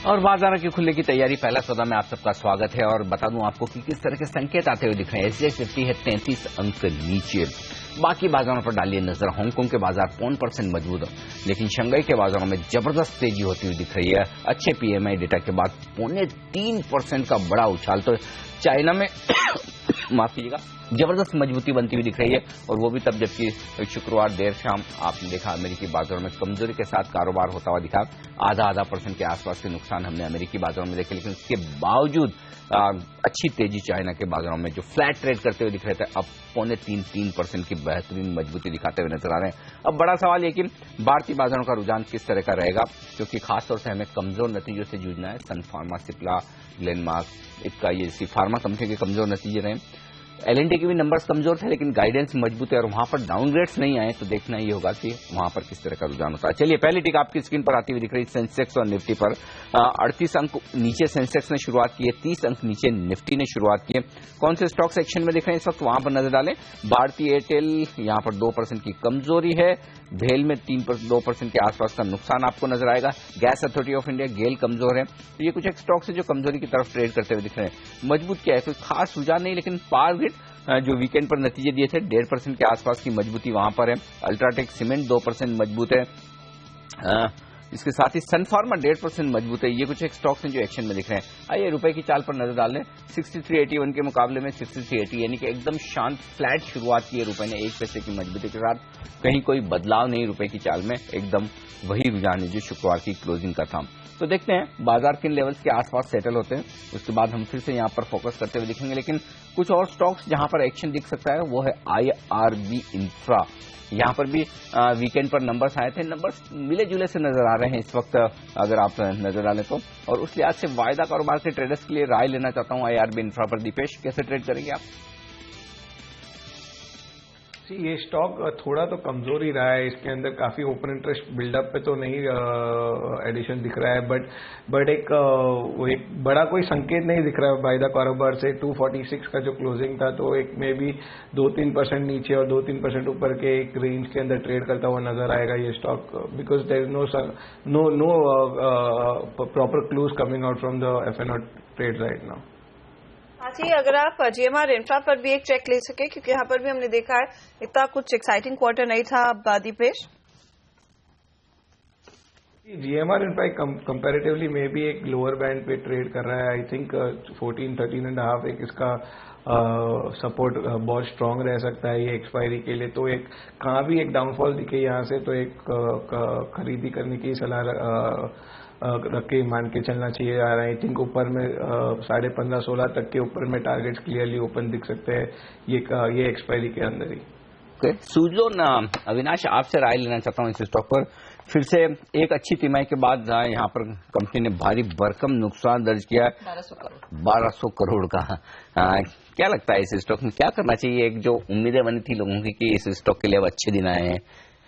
और बाजारों के खुलने की तैयारी, पहला सौदा में आप सबका स्वागत है। और बता दूं आपको कि किस तरह के संकेत आते हुए दिख रहे हैं। SGX 50 है 33 अंक नीचे। बाकी बाजारों पर डालिए नजर। हांगकांग के बाजार 0.5% मजबूत, लेकिन शंघाई के बाजारों में जबरदस्त तेजी होती हुई दिख रही है। अच्छे PMI डेटा के बाद 0.3% का बड़ा उछाल। तो चाइना में माफ कीजिएगा, जबरदस्त मजबूती बनती हुई दिख रही है। और वो भी तब जबकि शुक्रवार देर शाम आपने देखा अमेरिकी बाजारों में कमजोरी के साथ कारोबार होता हुआ दिखा। आधा % के आसपास के नुकसान हमने अमेरिकी बाजारों में देखे, लेकिन उसके बावजूद अच्छी तेजी चाइना के बाजारों में जो फ्लैट ट्रेड करते हुए दिख रहे थे, अब 0.3% की बेहतरीन मजबूती दिखाते हुए नजर आ रहे हैं। अब बड़ा सवाल ये कि भारतीय बाजारों का रुझान किस तरह का रहेगा, क्योंकि खासतौर से हमें कमजोर नतीजों से जूझना है। सन फार्मा, सिप्ला, ग्लेनमार्क, इसका ये फार्मा कंपनी के कमजोर नतीजे रहे। L&T के भी नंबर्स कमजोर थे, लेकिन गाइडेंस मजबूत है और वहां पर डाउनग्रेड्स नहीं आए। तो देखना ये होगा कि वहां पर किस तरह का रुझान होता है। चलिए, पहली टिक आपकी स्क्रीन पर आती हुई दिख रही है सेंसेक्स और निफ्टी पर। 38 अंक नीचे सेंसेक्स ने शुरुआत की है, 30 अंक नीचे निफ्टी ने शुरुआत की है। कौन से स्टॉक सेक्शन में दिख रहे हैं इस वक्त, वहां पर नजर डालें। भारतीय एयरटेल, यहां पर 2% की कमजोरी है। भेल में 2% के आसपास का नुकसान आपको नजर आएगा। गैस अथॉरिटी ऑफ इंडिया, गेल कमजोर है। तो ये कुछ एक स्टॉक है जो कमजोरी की तरफ ट्रेड करते हुए दिख रहे हैं। मजबूत क्या है, कोई खास रुझान नहीं, लेकिन पावर ग्रिड जो वीकेंड पर नतीजे दिए थे, 1.5% के आसपास की मजबूती वहां पर है। अल्ट्राटेक सीमेंट 2% मजबूत है। इसके साथ ही सन फार्मा 1.5% मजबूत है। ये कुछ एक स्टॉक्स हैं जो एक्शन में दिख रहे हैं। आइए रुपए की चाल पर नजर डाल लें। 6381 के मुकाबले में 6380, यानी कि एकदम शांत फ्लैट शुरुआत की है रुपए ने 1 पैसे की मजबूती के साथ। कहीं कोई बदलाव नहीं रुपए की चाल में, एकदम वही रुझान है जो शुक्रवार की क्लोजिंग का था। तो देखते हैं बाजार किन लेवल्स के आसपास सेटल होते हैं, उसके बाद हम फिर से यहां पर फोकस करते हुए दिखेंगे। लेकिन कुछ और स्टॉक्स जहां पर एक्शन दिख सकता है वो है IRB इंफ्रा। यहां पर भी वीकेंड पर नंबर्स आए थे, नंबर्स मिले जुले से नजर आ रहे हैं इस वक्त, अगर आप नजर डालें तो। और उस लिहाज से वायदा कारोबार के ट्रेडर्स के लिए राय लेना चाहता हूं IRB इंफ्रा पर। दीपेश, कैसे ट्रेड करेंगे आप? ये स्टॉक थोड़ा तो कमजोर ही रहा है। इसके अंदर काफी ओपन इंटरेस्ट बिल्डअप पे तो नहीं एडिशन दिख रहा है, बट एक बड़ा कोई संकेत नहीं दिख रहा है वायदा कारोबार से। 246 का जो क्लोजिंग था, तो एक में भी 2-3% नीचे और 2-3% ऊपर के एक रेंज के अंदर ट्रेड करता हुआ नजर आएगा ये stock, because there is no proper clues coming out from the F&O trade right now. साथ ही अगर आप GMR इंफ्रा पर भी एक चेक ले सके, क्योंकि यहाँ पर भी हमने देखा है इतना कुछ एक्साइटिंग क्वार्टर नहीं था। दीपेश, GMR इंफ्रा कंपैरेटिवली में भी एक लोअर बैंड पे ट्रेड कर रहा है। आई थिंक 13.5 एक इसका सपोर्ट बहुत स्ट्रांग रह सकता है ये एक्सपायरी के लिए। तो एक कहाँ भी एक डाउनफॉल दिखे यहाँ से, तो एक खरीदी करने की सलाह रख के मान के चलना चाहिए। आई थिंक ऊपर में 15.5-16 तक के ऊपर में टारगेट्स क्लियरली ओपन दिख सकते हैं ये एक्सपायरी के अंदर ही। सुजलोन, अविनाश आपसे राय लेना चाहता हूं इस स्टॉक पर। फिर से एक अच्छी तिमाही के बाद यहाँ पर कंपनी ने भारी भरकम नुकसान दर्ज किया है, 1200 करोड़ का। क्या लगता है इस स्टॉक में क्या करना चाहिए? एक जो उम्मीदें बनी थी लोगों की कि इस स्टॉक के लिए अब अच्छे दिन आए हैं।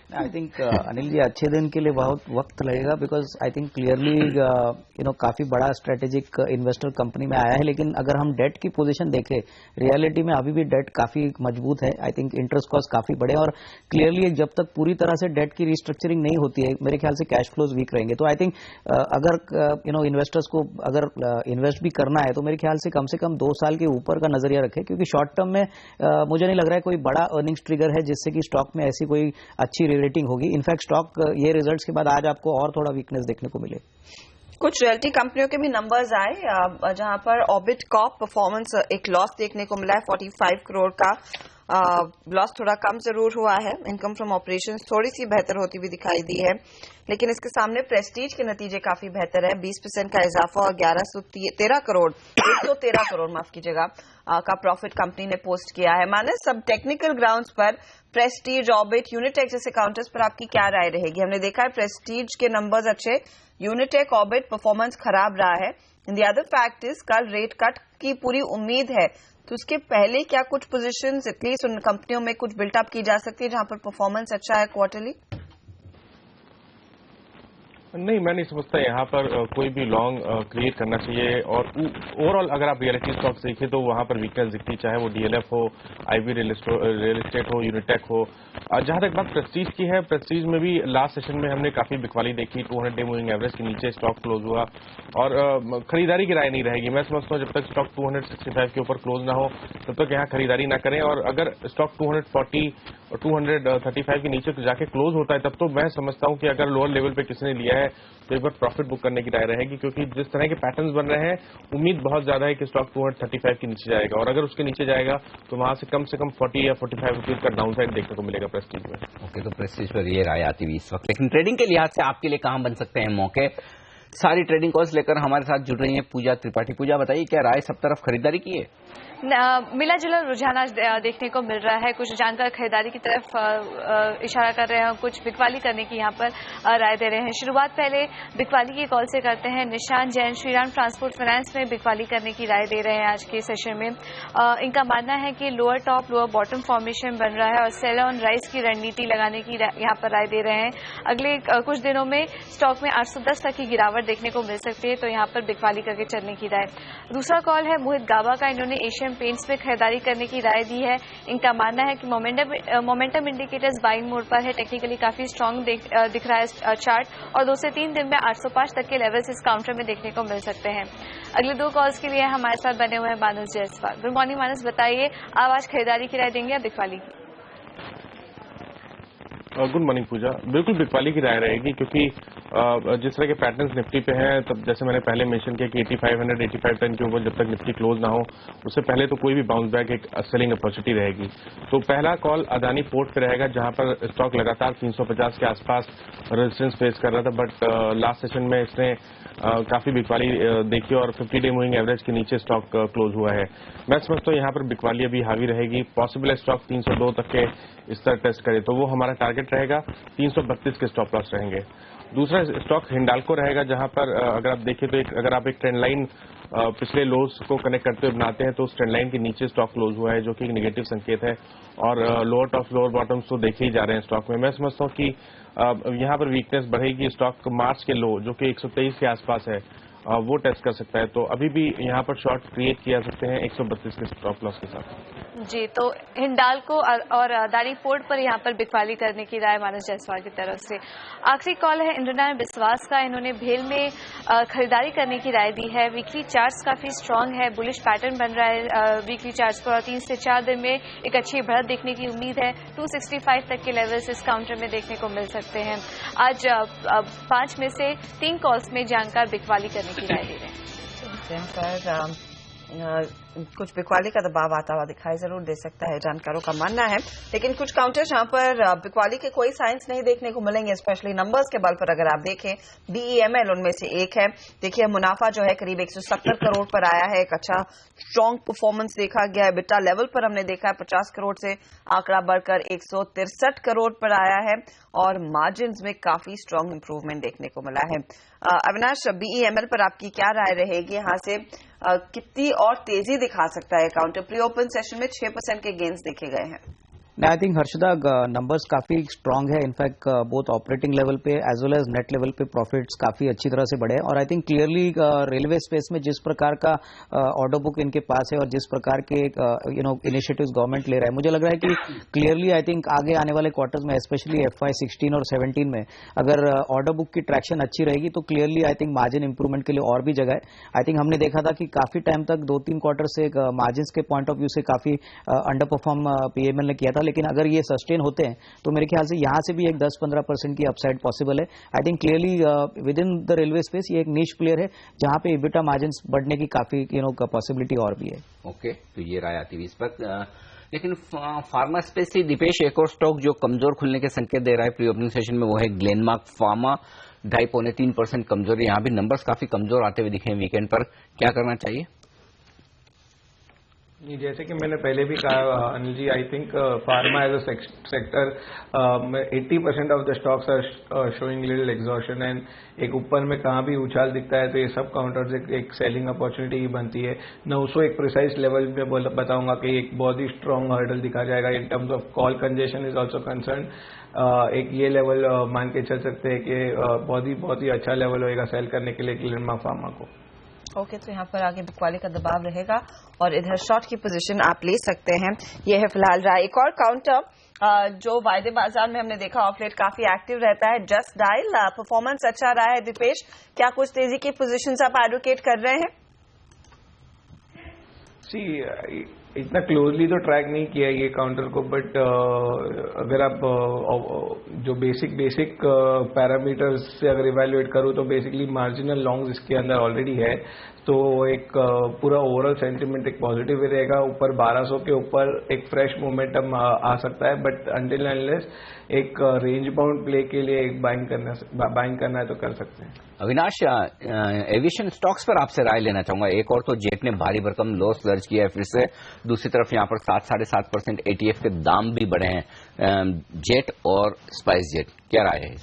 आई थिंक अनिल जी, अच्छे दिन के लिए बहुत वक्त लगेगा, बिकॉज आई थिंक क्लियरली काफी बड़ा स्ट्रेटेजिक इन्वेस्टर कंपनी में आया है। लेकिन अगर हम डेट की पोजीशन देखें, रियलिटी में अभी भी डेट काफी मजबूत है। आई थिंक इंटरेस्ट कॉस्ट काफी बड़े, और क्लियरली जब तक पूरी तरह से डेट की रिस्ट्रक्चरिंग नहीं होती है, मेरे ख्याल से कैश फ्लोज वीक रहेंगे। तो आई थिंक अगर इन्वेस्टर्स को अगर इन्वेस्ट भी करना है, तो मेरे ख्याल से कम 2 साल के ऊपर का नजरिया रखें, क्योंकि शॉर्ट टर्म में मुझे नहीं लग रहा है कोई बड़ा अर्निंग्स ट्रिगर है जिससे कि स्टॉक में ऐसी कोई अच्छी रेटिंग होगी। इनफैक्ट स्टॉक ये रिजल्ट्स के बाद आज आपको और थोड़ा वीकनेस देखने को मिले। कुछ रियल्टी कंपनियों के भी नंबर्स आए, जहां पर ऑर्बिट कॉर्प परफॉर्मेंस एक लॉस देखने को मिला है 45 करोड़ का। लॉस थोड़ा कम जरूर हुआ है। इनकम फ्रॉम ऑपरेशंस थोड़ी सी बेहतर होती हुई दिखाई दी है, लेकिन इसके सामने प्रेस्टीज के नतीजे काफी बेहतर है। 20% का इजाफा और 113 करोड़ माफ कीजिएगा का प्रॉफिट कंपनी ने पोस्ट किया है। माने सब टेक्निकल ग्राउंड्स पर प्रेस्टीज, ऑर्बिट, यूनिटेक जैसे काउंटर्स पर आपकी क्या राय रहेगी? हमने देखा है प्रेस्टीज के नंबर्स अच्छे, यूनिटेक, ऑर्बिट परफॉर्मेंस खराब रहा है। In the other fact is कल रेट कट की पूरी उम्मीद है, तो उसके पहले क्या कुछ पोजीशंस एटलीस्ट उन कंपनियों में कुछ बिल्टअप की जा सकती है जहां पर परफॉर्मेंस अच्छा है क्वार्टरली? नहीं, मैं नहीं समझता यहाँ पर कोई भी लॉन्ग क्रिएट करना चाहिए। और ओवरऑल अगर आप रियलिटी स्टॉक्स देखें तो वहाँ पर वीकनेस दिखती, चाहे वो डीएलएफ हो, आईवी रियल एस्टेट हो, यूनिटेक हो। जहाँ तक बात प्रेस्टीज की है, प्रेस्टीज में भी लास्ट सेशन में हमने काफी बिकवाली देखी, 200 डे मूविंग एवरेज के नीचे स्टॉक क्लोज हुआ और खरीदारी की राय नहीं रहेगी। मैं समझता हूँ जब तक स्टॉक 265 के ऊपर क्लोज ना हो तब तक यहाँ खरीदारी ना करें, और अगर स्टॉक 240 और 235 के नीचे जाके क्लोज होता है तब तो मैं समझता हूँ कि अगर लोअर लेवल पे किसी ने लिया है तो एक बार प्रॉफिट बुक करने की राय रहेगी, क्योंकि जिस तरह के पैटर्न्स बन रहे हैं उम्मीद बहुत ज्यादा है कि स्टॉक 235 के नीचे जाएगा, और अगर उसके नीचे जाएगा तो वहां से कम 40 या 45 रुपीज का डाउन साइड देखने को मिलेगा प्रेस्टीज में। ओके, तो प्रेस्टीज पर ये राय आती हुई इस वक्त। लेकिन ट्रेडिंग के लिहाज से आपके लिए कहां बन सकते हैं मौके? सारी ट्रेडिंग कॉल्स लेकर हमारे साथ जुड़ रही हैं पूजा त्रिपाठी। पूजा, बताइए क्या राय, सब तरफ खरीदारी की है? मिला जुला रुझान आज देखने को मिल रहा है। कुछ जानकार खरीदारी की तरफ इशारा कर रहे हैं, कुछ बिकवाली करने की यहाँ पर राय दे रहे हैं। शुरुआत पहले बिकवाली की कॉल से करते हैं। निशान जैन श्रीराम ट्रांसपोर्ट फाइनेंस में बिकवाली करने की राय दे रहे हैं आज के सेशन में। इनका मानना है कि lower top lower bottom formation बन रहा है और सेल ऑन राइस की रणनीति लगाने की यहाँ पर राय दे रहे हैं। अगले कुछ दिनों में स्टॉक में 810 तक की गिरावट देखने को मिल सकती है, तो यहाँ पर बिकवाली करके चलने की राय। दूसरा कॉल है मोहित गाबा का। इन्होंने एशियन पेंट्स में खरीदारी करने की राय दी है। इनका मानना है कि मोमेंटम इंडिकेटर्स बाइंग मोड पर है, टेक्निकली काफी स्ट्रांग दिख रहा है चार्ट, और 2 से 3 दिन में 805 तक के लेवल्स इस काउंटर में देखने को मिल सकते हैं। अगले 2 कॉल्स के लिए हमारे साथ बने हुए हैं मानस जायसवाल। गुड मॉर्निंग मानस, बताइए आप आज खरीदारी की राय देंगे या बिकवाली की? गुड मॉर्निंग पूजा। बिल्कुल बिकवाली की राय रहेगी, क्योंकि जिस तरह के पैटर्न्स निफ्टी पे हैं, तब जैसे मैंने पहले मेंशन किया कि 8500 8510 के ऊपर जब तक निफ्टी क्लोज ना हो उससे पहले तो कोई भी बाउंस बैक एक सेलिंग अपॉर्चुनिटी रहेगी। तो पहला कॉल अदानी पोर्ट पे रहेगा, जहां पर स्टॉक लगातार 350 के आसपास रेजिस्टेंस फेस कर रहा था, बट लास्ट सेशन में इसने काफी बिकवाली देखी और 50 डे मूविंग एवरेज के नीचे स्टॉक क्लोज हुआ है। मैं समझता हूँ यहाँ पर बिकवाली अभी हावी रहेगी। पॉसिबल है स्टॉक 302 तक के इस तरह टेस्ट करे, तो वो हमारा टारगेट रहेगा। 332 के स्टॉप लॉस रहेंगे। दूसरा स्टॉक हिंडाल्को रहेगा, जहां पर अगर आप देखें तो अगर आप एक ट्रेंड लाइन पिछले लोज को कनेक्ट करते हुए बनाते हैं तो उस ट्रेंड लाइन के नीचे स्टॉक क्लोज हुआ है, जो कि एक नेगेटिव संकेत है, और लोअर टॉप लोअर बॉटम्स तो देखे ही जा रहे हैं स्टॉक में। मैं समझता हूँ कि यहाँ पर वीकनेस बढ़ेगी। स्टॉक मार्च के लो जो कि 123 के आसपास है वो टेस्ट कर सकता है, तो अभी भी यहाँ पर शॉर्ट क्रिएट किया सकते हैं 132 के स्टॉप लॉस के साथ। जी, तो हिंडाल्को और अदानी पोर्ट पर यहाँ पर बिकवाली करने की राय मानस जायसवाल की तरफ से। आखिरी कॉल है इंद्रनारायण बिस्वास का। इन्होंने भेल में खरीदारी करने की राय दी है। वीकली चार्ट्स काफी स्ट्रांग है, बुलिश पैटर्न बन रहा है वीकली चार्ट्स पर, और 3 से 4 दिन में एक अच्छी बढ़त देखने की उम्मीद है। 265 तक के लेवल्स इस काउंटर में देखने को मिल सकते हैं। आज 5 में से 3 कॉल्स में जानकार बिकवाली करने की राय दे रहे हैं। कुछ बिकवाली का दबाव आता हुआ दिखाई जरूर दे सकता है, जानकारों का मानना है। लेकिन कुछ काउंटर जहां पर बिकवाली के कोई साइंस नहीं देखने को मिलेंगे, स्पेशली नंबर्स के बल पर अगर आप देखें। BEML उनमें से एक है। देखिए मुनाफा जो है करीब 170 करोड़ पर आया है, एक अच्छा स्ट्रांग परफॉर्मेंस देखा गया है। बिटा लेवल पर हमने देखा है 50 करोड़ से आंकड़ा बढ़कर 163 करोड़ पर आया है, और मार्जिन में काफी स्ट्रांग इंप्रूवमेंट देखने को मिला है। अविनाश, BEML पर आपकी क्या राय रहेगी? यहाँ से कितनी और तेजी दिखा सकता है काउंटर? प्री ओपन सेशन में 6% के गेन्स देखे गए हैं। आई थिंक हर्षदा नंबर्स काफी स्ट्रांग है। इनफैक्ट बोथ ऑपरेटिंग लेवल पे as well as net level पे प्रॉफिट्स काफी अच्छी तरह से बढ़े, और I think clearly railway space में जिस प्रकार का ऑर्डर बुक इनके पास है और जिस प्रकार के इनिशिएटिव्स गवर्नमेंट ले रहा है, मुझे लग रहा है कि क्लियरली आई थिंक आगे आने वाले क्वार्टर्स में स्पेशली FY16 और 17 में अगर ऑर्डर बुक की ट्रैक्शन अच्छी रहेगी तो clearly I think margin improvement के लिए और भी जगह है। आई थिंक हमने देखा था कि काफी टाइम तक 2-3 क्वार्टर से मार्जिन के पॉइंट ऑफ व्यू से काफी अंडर परफॉर्म PML ने किया था, लेकिन अगर ये सस्टेन होते हैं तो मेरे ख्याल से यहां से भी एक 10-15% की अपसाइड पॉसिबल है। I think clearly with in the railway space ये एक नीश प्लेयर है जहां पे EBITDA मार्जिन बढ़ने की काफी पॉसिबिलिटी और भी है। ओके, तो ये राय आती है इस पर। लेकिन फार्मा स्पेस से दीपेश, एक और स्टॉक जो कमजोर खुलने के संकेत दे रहा है प्री ओपनिंग सेशन में, वो है ग्लेनमार्क फार्मा। 2.5-3% कमजोरी, यहां भी नंबर्स काफी कमजोर आते हुए दिखे वीकेंड पर। क्या करना चाहिए? जैसे कि मैंने पहले भी कहा Anil ji, I think pharma as a sector 80% of the stocks are showing little exhaustion and एक ऊपर में कहाँ भी उछाल दिखता है तो ये सब काउंटर्स एक सेलिंग अपॉर्चुनिटी ही बनती है। 900 एक प्रिसाइज लेवल पे बताऊंगा कि एक बहुत ही स्ट्रॉन्ग हर्डल दिखा जाएगा in terms of call congestion is also concern. एक ये लेवल मान के चल सकते हैं कि बहुत ही अच्छा लेवल होएगा सेल करने के लिए ग्लेनमार्क फार्मा को। ओके, तो यहाँ पर आगे बिकवाली का दबाव रहेगा और इधर शॉर्ट की पोजीशन आप ले सकते हैं। ये है फिलहाल रहा। एक और काउंटर जो वायदे बाजार में हमने देखा ऑफ लेट काफी एक्टिव रहता है, जस्ट डायल। परफॉर्मेंस अच्छा रहा है। दीपेश, क्या कुछ तेजी की पोजीशंस आप एडवोकेट कर रहे हैं? इतना क्लोजली तो ट्रैक नहीं किया ये काउंटर को, बट अगर आप जो बेसिक पैरामीटर्स से अगर इवैल्यूएट करूं तो बेसिकली मार्जिनल लॉन्ग्स इसके अंदर ऑलरेडी है, तो एक पूरा ओवरऑल सेंटिमेंट एक पॉजिटिव ही रहेगा। ऊपर 1200 के ऊपर एक फ्रेश मोमेंटम आ सकता है, बट अनटिल अनलेस एक रेंज बाउंड प्ले के लिए एक बाइंग करना है तो कर सकते हैं। अविनाश, एविएशन स्टॉक्स पर आपसे राय लेना चाहूंगा। एक और तो जेट ने भारी भरकम लॉस दर्ज किया है फिर से, दूसरी तरफ यहां पर 7-7.5% एटीएफ के दाम भी बढ़े हैं, जेट और स्पाइस जेट, क्या राय है?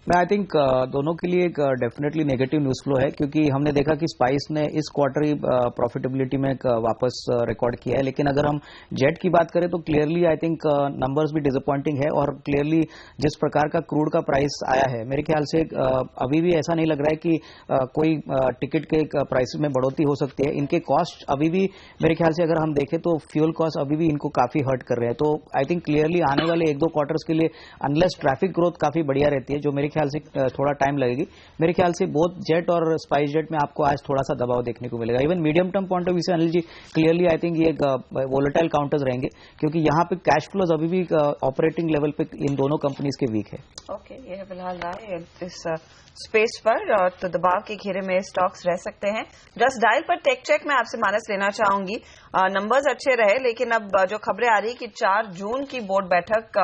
मैं आई थिंक दोनों के लिए एक डेफिनेटली नेगेटिव न्यूज फ्लो है, क्योंकि हमने देखा कि स्पाइस ने इस क्वार्टर ही प्रॉफिटेबिलिटी में वापस रिकॉर्ड किया है। लेकिन अगर हम जेट की बात करें तो क्लियरली आई थिंक नंबर्स भी डिसअपॉइंटिंग है, और क्लियरली जिस प्रकार का क्रूड का प्राइस आया है, मेरे ख्याल से अभी भी ऐसा नहीं लग रहा है कि कोई टिकट के प्राइस में बढ़ोतरी हो सकती है। इनके कॉस्ट अभी भी मेरे ख्याल से अगर हम देखें तो फ्यूल कॉस्ट अभी भी इनको काफी हर्ट कर रहे हैं। तो आई थिंक क्लियरली आने वाले 1-2 क्वार्टर्स के लिए अनलेस ट्रैफिक ग्रोथ काफी बढ़िया रहती है, जो मेरे ख्याल से थोड़ा टाइम लगेगी, मेरे ख्याल से बोथ जेट और स्पाइस जेट में आपको आज थोड़ा सा दबाव देखने को मिलेगा। Even medium term point of view से Anil ji clearly I think ये वोलेटाइल काउंटर्स रहेंगे, क्योंकि यहाँ पे कैश फ्लोज अभी भी ऑपरेटिंग लेवल पे इन दोनों कंपनीज के वीक है। ओके, ये है फिलहाल राय इस स्पेस पर, और तो दबाव के घेरे में स्टॉक्स रह सकते हैं। जस्ट डायल पर टेक चेक में आपसे मानस लेना चाहूंगी। नंबर्स अच्छे रहे, लेकिन अब जो खबरें आ रही कि 4 जून की बोर्ड बैठक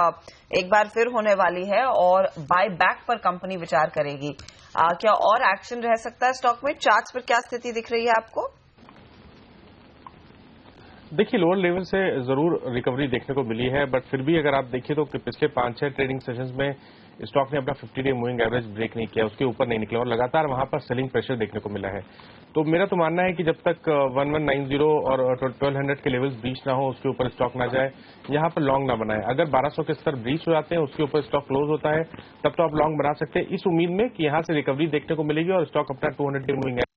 एक बार फिर होने वाली है और बाय बैक पर कंपनी विचार करेगी। क्या और एक्शन रह सकता है स्टॉक में? चार्ट्स पर क्या स्थिति दिख रही है आपको? देखिए, लोअर लेवल से जरूर रिकवरी देखने को मिली है, बट फिर भी अगर आप देखिए तो पिछले 5-6 ट्रेडिंग सेशंस में स्टॉक ने अपना 50-डे मूविंग एवरेज ब्रेक नहीं किया, उसके ऊपर नहीं निकला और लगातार वहां पर सेलिंग प्रेशर देखने को मिला है। तो मेरा तो मानना है कि जब तक 1190 और 1200 के लेवल्स ब्रीच ना हो, उसके ऊपर स्टॉक ना जाए, यहां पर लॉन्ग ना बनाए। अगर 1200 के स्तर ब्रीच हो जाते हैं, उसके ऊपर स्टॉक क्लोज होता है, तब तो आप लॉन्ग बना सकते हैं, इस उम्मीद में कि यहां से रिकवरी देखने को मिलेगी और स्टॉक अपना 200-डे मूविंग एवरेज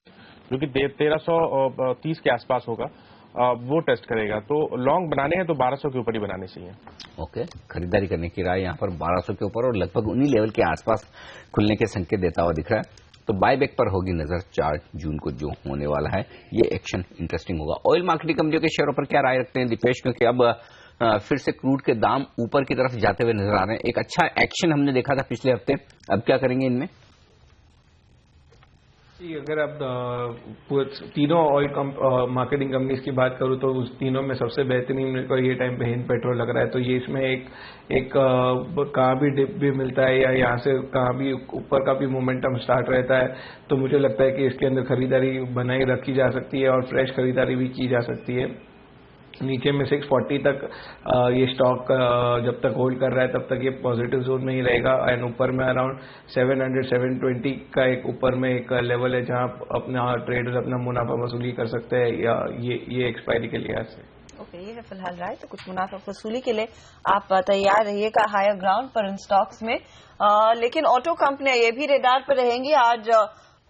जो कि 1330 के आसपास होगा वो टेस्ट करेगा। तो लॉन्ग बनाने हैं तो 1200 के ऊपर ही बनाने चाहिए। ओके, खरीदारी करने की राय यहाँ पर 1200 के ऊपर और लगभग उन्हीं लेवल के आसपास खुलने के संकेत देता हुआ दिख रहा है। तो बायबैक पर होगी नजर 4 जून को जो होने वाला है, ये एक्शन इंटरेस्टिंग होगा। ऑयल मार्केटिंग कंपनियों के शेयरों पर क्या राय रखते हैं दीपेश, क्योंकि अब फिर से क्रूड के दाम ऊपर की तरफ जाते हुए नजर आ रहे हैं। एक अच्छा एक्शन हमने देखा था पिछले हफ्ते, अब क्या करेंगे इनमें? अगर आप तीनों ऑयल मार्केटिंग कंपनीज की बात करूं तो उस तीनों में सबसे बेहतरीन मेरे को ये टाइम पे हिंद पेट्रोल लग रहा है। तो ये इसमें एक कहाँ भी डिप भी मिलता है या यहाँ से कहाँ भी ऊपर का भी मोमेंटम स्टार्ट रहता है, तो मुझे लगता है कि इसके अंदर खरीदारी बनाई रखी जा सकती है और फ्रेश खरीदारी भी की जा सकती है। नीचे में 640 तक ये स्टॉक जब तक होल्ड कर रहा है तब तक ये पॉजिटिव जोन में ही रहेगा, एंड ऊपर में अराउंड 700-720 का एक ऊपर में एक लेवल है जहां अपना ट्रेडर्स अपना मुनाफा वसूली कर सकते हैं, या ये एक्सपायरी के लिहाज से। ओके, ये है फिलहाल राय। तो कुछ मुनाफा वसूली के लिए आप तैयार रहिएगा हायर ग्राउंड पर इन स्टॉक्स में। लेकिन ऑटो कंपनियां ये भी रेडार पर रहेंगी। आज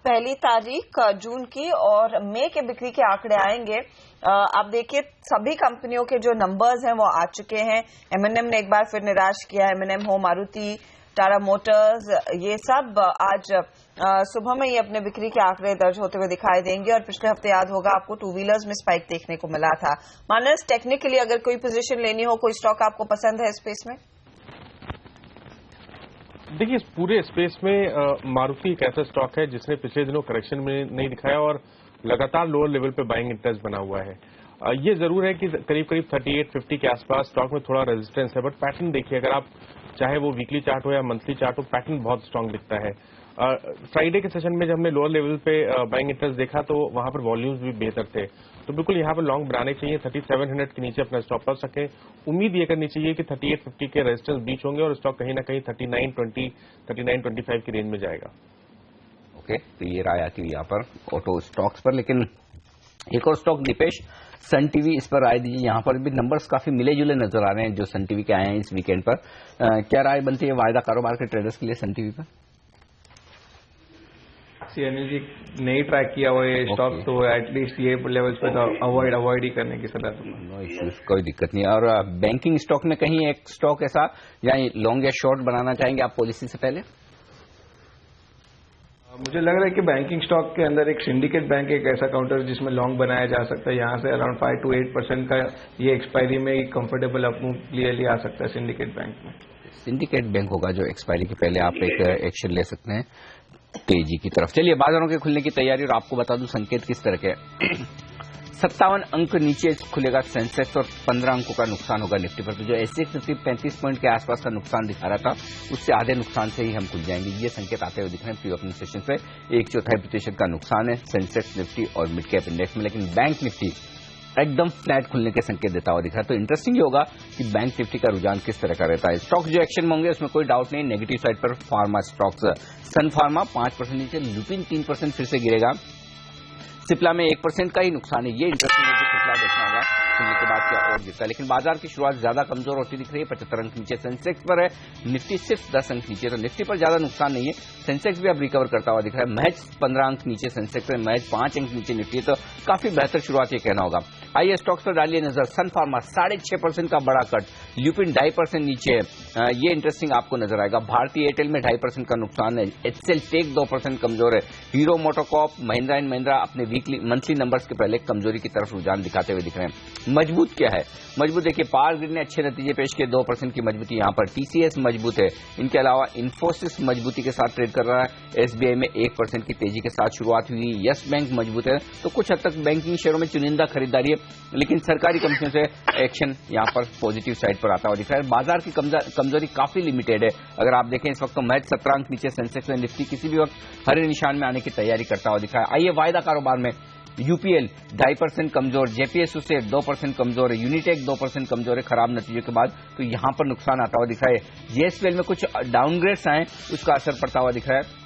1 तारीख जून की और मई के बिक्री के आंकड़े आएंगे। आप देखिए सभी कंपनियों के जो नंबर्स हैं वो आ चुके हैं। M&M ने एक बार फिर निराश किया। M&M हो, मारुति, टाटा मोटर्स, ये सब आज सुबह में ही अपने बिक्री के आंकड़े दर्ज होते हुए दिखाई देंगे। और पिछले हफ्ते याद होगा आपको 2 व्हीलर्स में स्पाइक देखने को मिला था। मानस, टेक्निकली अगर कोई पोजीशन लेनी हो, कोई स्टॉक आपको पसंद है स्पेस में? देखिए, इस पूरे स्पेस में मारुति एक ऐसा स्टॉक है जिसने पिछले दिनों करेक्शन में नहीं दिखाया और लगातार लोअर लेवल पे बाइंग इंटरेस्ट बना हुआ है। ये जरूर है कि करीब 38-50 के आसपास स्टॉक में थोड़ा रेजिस्टेंस है, बट पैटर्न देखिए, अगर आप चाहे वो वीकली चार्ट हो या मंथली चार्ट हो, पैटर्न बहुत स्ट्रांग दिखता है। फ्राइडे के सेशन में जब हमने लोअर लेवल पे बाइंग इंटरेस्ट देखा तो वहां पर वॉल्यूम्स भी बेहतर थे, तो बिल्कुल यहाँ पर लॉन्ग बनाने चाहिए। 3700 के नीचे अपना स्टॉप लॉस रखें। उम्मीद ये करनी चाहिए कि 3850 के रेजिस्टेंस बीच होंगे और स्टॉक कहीं ना कहीं 3920 3925 की रेंज में जाएगा। ओके, तो ये राय आती हुई यहाँ पर ऑटो स्टॉक्स पर। लेकिन एक और स्टॉक दीपेश, सन टीवी, इस पर राय दीजिए। यहाँ पर भी नंबर्स काफी मिले जुले नजर आ रहे हैं जो सन टीवी के आए हैं इस वीकेंड पर। क्या राय बनती है वायदा कारोबार के ट्रेडर्स के लिए सन टीवी पर? अनिल जी, नहीं ट्रैक किया हुआ ये स्टॉक, तो एटलीस्ट ये लेवल्स पे तो अवॉइड ही करने की सलाह दूंगा। नो इश्यूज, कोई दिक्कत नहीं। और बैंकिंग स्टॉक में कहीं एक स्टॉक ऐसा या लॉन्ग या शॉर्ट बनाना चाहेंगे आप पॉलिसी से पहले? मुझे लग रहा है कि बैंकिंग स्टॉक के अंदर एक सिंडिकेट बैंक एक ऐसा काउंटर जिसमें लॉन्ग बनाया जा सकता है। यहाँ से अराउंड 5 to 8% का ये एक्सपायरी में कंफर्टेबल अपमूव क्लियरली आ सकता है सिंडिकेट बैंक में। सिंडिकेट बैंक होगा जो एक्सपायरी के पहले आप एक एक्शन ले सकते हैं तेजी की तरफ। चलिए, बाजारों के खुलने की तैयारी, और आपको बता दूं संकेत किस तरह के 57 अंक नीचे खुलेगा सेंसेक्स और 15 अंकों का नुकसान होगा निफ्टी पर। तो जो एसएक्स निफ्टी 35 पॉइंट के आसपास का नुकसान दिखा रहा था, उससे आधे नुकसान से ही हम खुल जाएंगे। ये संकेत आते हुए दिख रहे हैं प्री ओपनिंग सेशन पे। 1/4% का नुकसान है सेंसेक्स, निफ्टी और मिड कैप इंडेक्स में। लेकिन बैंक निफ्टी एकदम फ्लैट खुलने के संकेत देता हुआ दिख रहा है। तो इंटरेस्टिंग ये होगा कि बैंक निफ्टी का रुझान किस तरह का रहता है। स्टॉक्स जो एक्शन में होंगे उसमें कोई डाउट नहीं। नेगेटिव साइड पर फार्मा स्टॉक्स, सन फार्मा 5% नीचे, लुपिन 3% फिर से गिरेगा, सिप्ला में 1% का ही नुकसान है। ये इंटरेस्टिंग है कि सिप्ला देखना होगा खुलने के बाद क्या और गिरता है। लेकिन बाजार की शुरुआत ज्यादा कमजोर होती दिख रही है। 75 अंक नीचे सेंसेक्स पर है, निफ्टी सिर्फ 10 अंक नीचे। तो निफ्टी पर ज्यादा नुकसान नहीं है, सेंसेक्स भी अब रिकवर करता हुआ दिख रहा है। महज 15 अंक नीचे सेंसेक्स है, महज 5 अंक नीचे निफ्टी है। तो काफी बेहतर शुरुआत ये कहना होगा। आइए स्टॉक्स पर डालिए नजर। सन फार्मा 6.5% का बड़ा कट, ल्यूपिन 2.5% नीचे है, ये इंटरेस्टिंग आपको नजर आएगा। भारतीय एयरटेल में 2.5% का नुकसान है। एचसीएल टेक 2% कमजोर है। Hero MotoCorp, Mahindra and Mahindra अपने मंथली नंबर्स के पहले कमजोरी की तरफ रुझान दिखाते हुए दिख रहे हैं। मजबूत क्या है? मजबूत देखिए, पावर ग्रिड ने अच्छे नतीजे पेश किए, 2% की मजबूती यहाँ पर। टीसीएस मजबूत है। इनके अलावा इन्फोसिस मजबूती के साथ ट्रेड कर रहा है। एसबीआई में 1% की तेजी के साथ शुरुआत हुई। यस बैंक मजबूत है। तो कुछ हद तक बैंकिंग शेयरों में चुनिंदा खरीदारी है, लेकिन सरकारी कंपनियों से एक्शन यहाँ पर पॉजिटिव साइड पर आता हुआ दिख रहा है। बाजार की कमजोरी काफी लिमिटेड है। अगर आप देखें इस वक्त तो महज 17 अंक नीचे सेंसेक्स में, निफ्टी किसी भी वक्त हरे निशान में आने की तैयारी करता हुआ दिख रहा है। आइए वायदा कारोबार में यूपीएल 2.5% कमजोर, जेपीएस उससे 2% कमजोर है, यूनिटेक 2% कमजोर है खराब नतीजों के बाद। तो यहां पर नुकसान आता हुआ दिख रहा है। जेएसपीएल में कुछ डाउनग्रेड्स आए, उसका असर पड़ता हुआ दिख रहा है।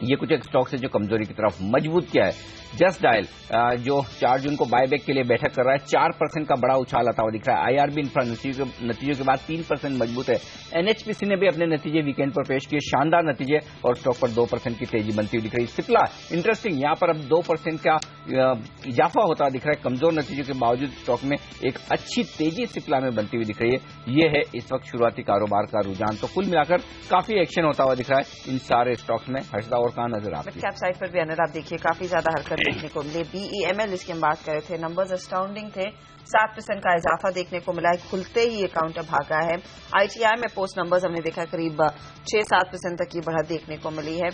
ये कुछ एक स्टॉक्स है जो कमजोरी की तरफ। मजबूत क्या है? जस्ट डायल जो 4 जून को बायबैक के लिए बैठक कर रहा है, 4% का बड़ा उछाल आता हुआ दिख रहा है। आईआरबी इंफ्रा नतीजों के बाद 3% मजबूत है। एनएचपीसी ने भी अपने नतीजे वीकेंड पर पेश किए, शानदार नतीजे, और स्टॉक पर 2% की तेजी बनती हुई दिख रही है। सिप्ला इंटरेस्टिंग, यहां पर अब 2% का इजाफा होता दिख रहा है। कमजोर नतीजों के बावजूद स्टॉक में एक अच्छी तेजी सिप्ला में बनती हुई दिख रही है। ये है इस वक्त शुरुआती कारोबार का रुझान। तो कुल मिलाकर काफी एक्शन होता हुआ दिख रहा है इन सारे स्टॉक्स में। हर्षदा और कहां नजर आती है? कैप साइड पर भी अनिल आप देखिए काफी ज्यादा हरकत देखने को मिली। बीईएमएल जिसकी हम बात कर रहे थे, नंबर्स अस्टाउंडिंग थे, 7% का इजाफा देखने को मिला है। खुलते ही ये काउंटर भागा है। आईटीआई में पोस्ट नंबर्स हमने देखा करीब 6-7% तक की बढ़त देखने को मिली है।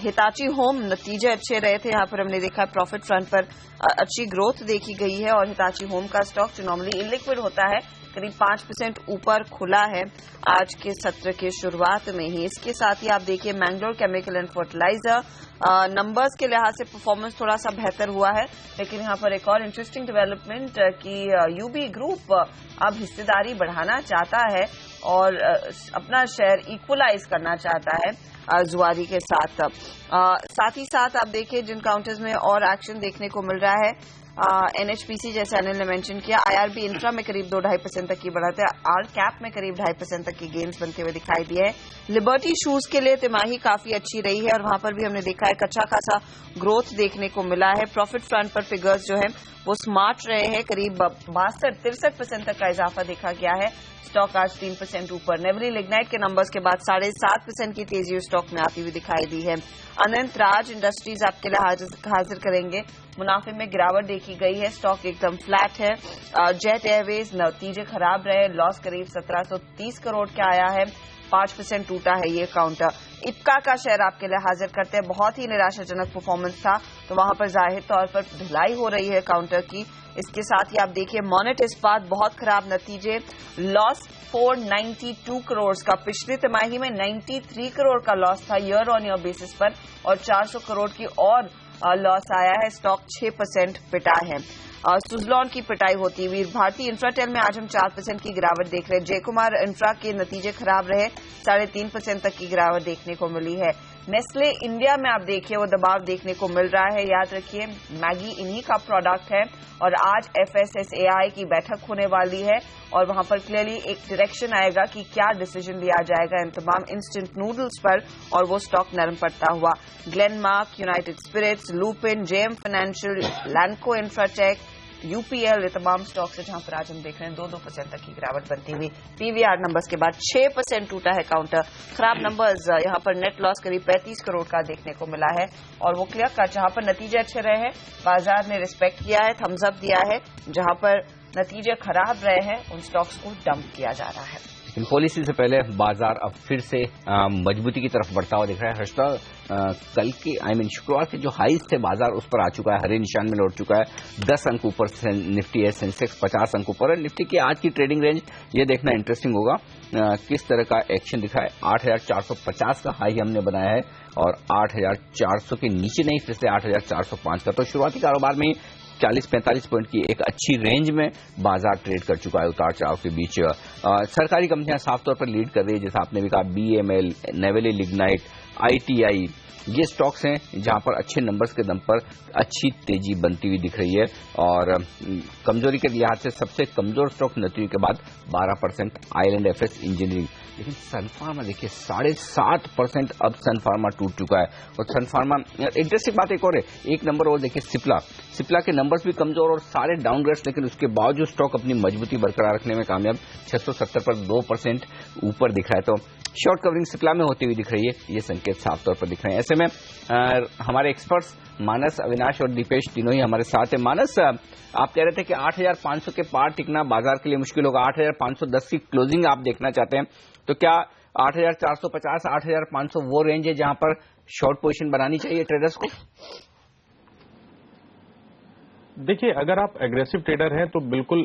हिताची होम नतीजे अच्छे रहे थे, यहाँ पर हमने देखा प्रॉफिट फ्रंट पर अच्छी ग्रोथ देखी गई है। और हिताची होम का स्टॉक जो नॉर्मली इलिक्विड होता है, करीब 5% ऊपर खुला है आज के सत्र के शुरुआत में ही। इसके साथ ही आप देखिए Mangalore chemical and fertilizer numbers के लिहाज से परफॉर्मेंस थोड़ा सा बेहतर हुआ है। लेकिन यहाँ पर एक और इंटरेस्टिंग डेवलपमेंट कि यूबी ग्रुप अब हिस्सेदारी बढ़ाना चाहता है और अपना शेयर इक्वलाइज करना चाहता है जुआरी के साथ। साथ ही साथ आप देखिए जिन काउंटर्स में और एक्शन देखने को मिल रहा है, एनएचपीसी जैसे अनिल ने मेंशन किया, आईआरबी इंफ्रा में करीब 2-2.5% तक की बढ़त है। आर कैप में करीब 2.5% तक की गेन्स बनते हुए दिखाई दिए है। लिबर्टी शूज के लिए तिमाही काफी अच्छी रही है और वहां पर भी हमने देखा है अच्छा खासा ग्रोथ देखने को मिला है। प्रॉफिट फ्रंट पर फिगर्स जो है वो स्मार्ट रहे हैं, करीब 62-63% तक का इजाफा देखा गया है। स्टॉक आज 3% ऊपर। नेवरी लिग्नाइट के नंबर्स के बाद 7.5% की तेजी स्टॉक में आती हुई दिखाई दी है। अनंत राज इंडस्ट्रीज आपके लिए हाजिर करेंगे, मुनाफे में गिरावट देखी गई है, स्टॉक एकदम फ्लैट है। जेट एयरवेज नतीजे खराब रहे, लॉस करीब 1730 करोड़ का आया है, 5% टूटा है ये काउंटर। इप्का का शेयर आपके लिए हाजिर करते हैं, बहुत ही निराशाजनक परफॉर्मेंस था, तो वहां पर जाहिर तौर पर ढिलाई हो रही है काउंटर की। इसके साथ ही आप देखिए मोनेट इस्पात बहुत खराब नतीजे, लॉस 492 करोड़ का, पिछली तिमाही में 93 करोड़ का लॉस था ईयर ऑन ईयर बेसिस पर और 400 करोड़ की और लॉस आया है। स्टॉक 6% पिटा है। सुजलॉन की पिटाई होती हुई। भारतीय इंफ्राटेल में आज हम 4% की गिरावट देख रहे हैं। जय कुमार इंफ्रा के नतीजे खराब रहे, 3.5% तक की गिरावट देखने को मिली है। नेस्ले इंडिया में आप देखिए वो दबाव देखने को मिल रहा है। याद रखिए मैगी इन्हीं का प्रोडक्ट है और आज FSSAI की बैठक होने वाली है और वहां पर क्लियरली एक डायरेक्शन आएगा कि क्या डिसीजन लिया जाएगा इन तमाम इंस्टेंट नूडल्स पर और वो स्टॉक नरम पड़ता हुआ। ग्लेनमार्क, यूनाइटेड स्पिरिट्स, लूपिन, JM फाइनेंशियल, लैंडको इंफ्राटेक, UPL, ये तमाम स्टॉक्स है जहां पर आज हम देख रहे हैं 2% तक की गिरावट बनती हुई। PVR नंबर्स के बाद 6% टूटा है काउंटर। खराब नंबर्स, यहां पर नेट लॉस करीब 35 करोड़ का देखने को मिला है और वो क्लियर कट जहां पर नतीजे अच्छे रहे हैं बाजार ने रिस्पेक्ट किया है, थम्स अप दिया है। जहां पर नतीजे खराब रहे हैं उन स्टॉक्स को डंप किया जा रहा है। इन पॉलिसी से पहले बाजार अब फिर से मजबूती की तरफ बढ़ता हुआ दिख रहा है। हर्षदा, कल के शुक्रवार के जो हाईज थे बाजार उस पर आ चुका है, हरे निशान में लौट चुका है। 10 अंक ऊपर निफ्टी है, सेंसेक्स 50 अंक ऊपर है। निफ्टी की आज की ट्रेडिंग रेंज ये देखना इंटरेस्टिंग होगा किस तरह का एक्शन दिखा है। 8,450 का हाई हमने बनाया है और 8,400 के नीचे नहीं, फिर से 8,405 का। तो शुरुआती कारोबार में 40-45 पॉइंट की एक अच्छी रेंज में बाजार ट्रेड कर चुका है उतार चढ़ाव के बीच। सरकारी कंपनियां साफ तौर पर लीड कर रही है, जैसा आपने भी कहा BML, नेवेली लिग्नाइट, ITI, ये स्टॉक्स हैं जहां पर अच्छे नंबर्स के दम पर अच्छी तेजी बनती हुई दिख रही है। और कमजोरी के लिहाज से सबसे कमजोर स्टॉक नतीजों के बाद 12% आइलैंड FS इंजीनियरिंग। लेकिन सन फार्मा देखिए 7.5% अब सन फार्मा टूट चुका है। और सन फार्मा इंटरेस्टिंग बात एक और है, एक नंबर और देखिए सिप्ला के नंबर्स भी कमजोर और सारे डाउनग्रेड्स, लेकिन उसके बावजूद स्टॉक अपनी मजबूती बरकरार रखने में कामयाब, 670 पर 2% ऊपर दिख रहा है। तो शॉर्ट कवरिंग सिप्ला में होती हुई दिख रही है, ये संकेत साफ तौर पर दिख रहे हैं। ऐसे में हमारे एक्सपर्ट्स मानस, अविनाश और दीपेश तीनों ही हमारे साथ हैं। मानस, आप कह रहे थे कि 8,500 के पार टिकना बाजार के लिए मुश्किल होगा, 8,510 की क्लोजिंग आप देखना चाहते हैं, तो क्या 8,450, 8,500 वो रेंज है जहां पर शॉर्ट पोजीशन बनानी चाहिए ट्रेडर्स को? देखिए, अगर आप एग्रेसिव ट्रेडर हैं तो बिल्कुल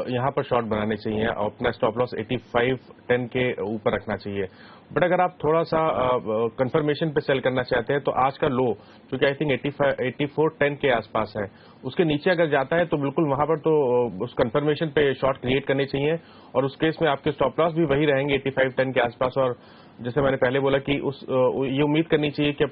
यहां पर शॉर्ट बनाने चाहिए, अपना स्टॉप लॉस 85.10 के ऊपर रखना चाहिए। बट अगर आप थोड़ा सा कंफर्मेशन पे सेल करना चाहते हैं तो आज का लो, क्योंकि आई थिंक 84.10 के आसपास है, उसके नीचे अगर जाता है तो बिल्कुल वहां पर तो उस कंफर्मेशन पे शॉर्ट क्रिएट करने चाहिए और उस केस में आपके स्टॉप लॉस भी वही रहेंगे 85.10 के आसपास। और जैसे मैंने पहले बोला कि ये उम्मीद करनी चाहिए कि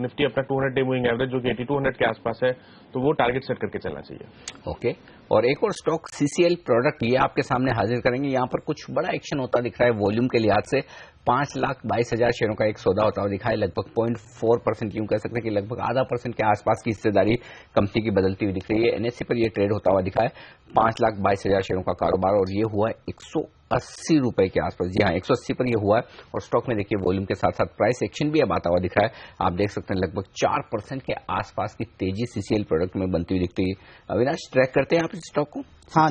निफ्टी अपना 200 डे मूविंग एवरेज जो कि 8200 के आसपास है, तो वो टारगेट सेट करके चलना चाहिए। ओके, और एक और स्टॉक CCL प्रोडक्ट, ये आपके सामने हाजिर करेंगे। यहाँ पर कुछ बड़ा एक्शन होता दिख रहा है वॉल्यूम के लिहाज से। 5,22,000 शेयरों का एक सौदा होता हुआ दिखा है, लगभग 0.4%, यूं कह सकते हैं कि लगभग आधा % के आसपास की हिस्सेदारी कंपनी की बदलती हुई दिख रही है। NSE पर यह ट्रेड होता हुआ दिखा है। 5,22,000 शेयरों का कारोबार और ये हुआ है 180 रुपए के आसपास। जी हाँ, 180 पर यह हुआ है और स्टॉक में देखिए वॉल्यूम के साथ साथ प्राइस एक्शन भी अब आता हुआ दिख रहा है। आप देख सकते हैं लगभग 4% के आसपास की तेजी CCL प्रोडक्ट में बनती हुई दिखती है। अविनाश, ट्रैक करते हैं आप इस स्टॉक को? हाँ,